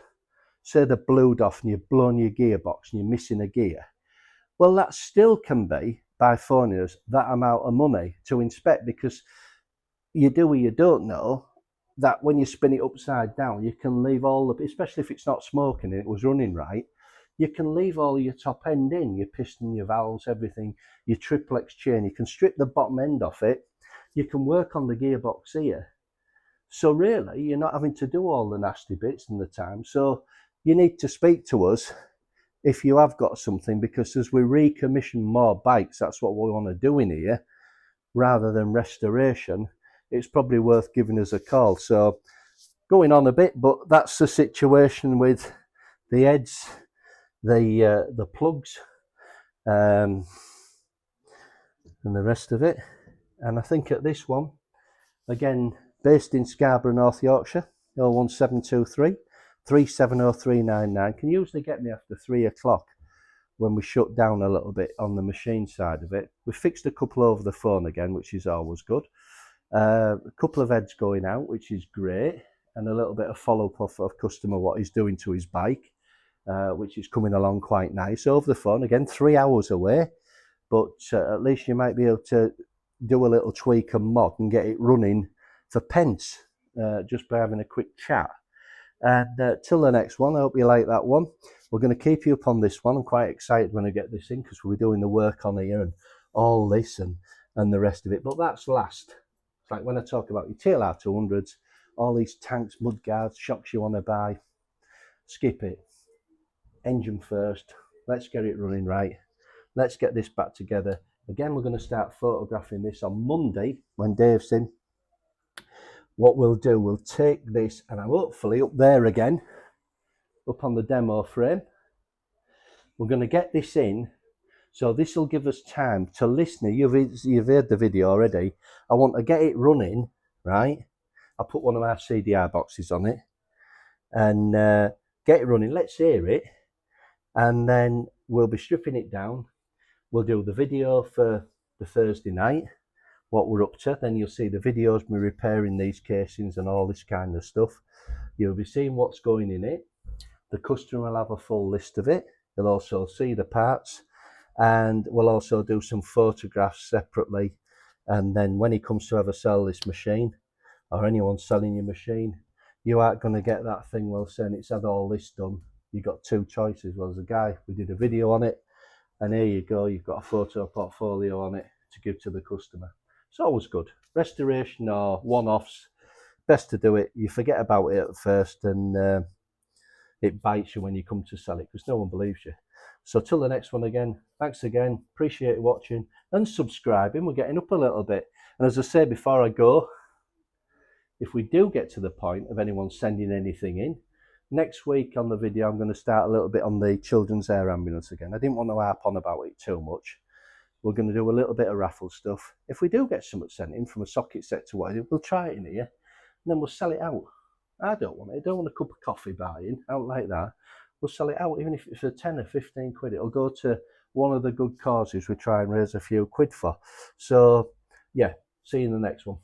S1: say they're blued off and you've blown your gearbox and you're missing a gear, well, that still can be, by phoning us, that amount of money to inspect, because you do or you don't know that when you spin it upside down, you can leave all the, especially if it's not smoking and it was running right, you can leave all your top end in, your piston, your valves, everything, your triplex chain. You can strip the bottom end off it. You can work on the gearbox here. So really, you're not having to do all the nasty bits in the time. So you need to speak to us if you have got something, because as we recommission more bikes, that's what we want to do in here, rather than restoration, it's probably worth giving us a call. So going on a bit, but that's the situation with the heads, the plugs, and the rest of it. And I think at this one, again, based in Scarborough, North Yorkshire, 01723 370399, can usually get me after 3 o'clock when we shut down a little bit on the machine side of it. We fixed a couple over the phone again, which is always good. A couple of heads going out, which is great, and a little bit of follow-up of customer, what he's doing to his bike, which is coming along quite nice. Over the phone, again, 3 hours away, but at least you might be able to do a little tweak and mod and get it running for pence, just by having a quick chat. And till the next one, I hope you like that one. We're going to keep you up on this one. I'm quite excited when I get this in, because we'll be doing the work on here and all this and the rest of it. But that's last. It's like when I talk about your TLR 200s, all these tanks, mudguards, shocks you want to buy, skip it. Engine first. Let's get it running right. Let's get this back together. Again, we're going to start photographing this on Monday when Dave's in. What we'll do, we'll take this, and I'm hopefully up there again, up on the demo frame. We're going to get this in, so this will give us time to listen. You've heard the video already. I want to get it running, right? I'll put one of our CDR boxes on it and get it running. Let's hear it, and then we'll be stripping it down. We'll do the video for the Thursday night, what we're up to. Then you'll see the videos me repairing these casings and all this kind of stuff. You'll be seeing what's going in it. The customer will have a full list of it. You'll also see the parts, and we'll also do some photographs separately. And then when he comes to ever sell this machine, or anyone selling your machine, you aren't going to get that thing, well, saying it's had all this done. You've got two choices. Well, there's a guy, we did a video on it, and here you go, you've got a photo portfolio on it to give to the customer. It's always good. Restoration or one-offs, best to do it. You forget about it at first, and it bites you when you come to sell it, because no one believes you. So till the next one again, thanks again. Appreciate watching and subscribing. We're getting up a little bit. And as I say before I go, if we do get to the point of anyone sending anything in, next week on the video, I'm going to start a little bit on the children's air ambulance again. I didn't want to harp on about it too much. We're going to do a little bit of raffle stuff. If we do get something sent in from a socket set to whatever, we'll try it in here, and then we'll sell it out. I don't want it. I don't want a cup of coffee buying out like that. We'll sell it out, even if it's a 10 or 15 quid. It'll go to one of the good causes we try and raise a few quid for. So, yeah, see you in the next one.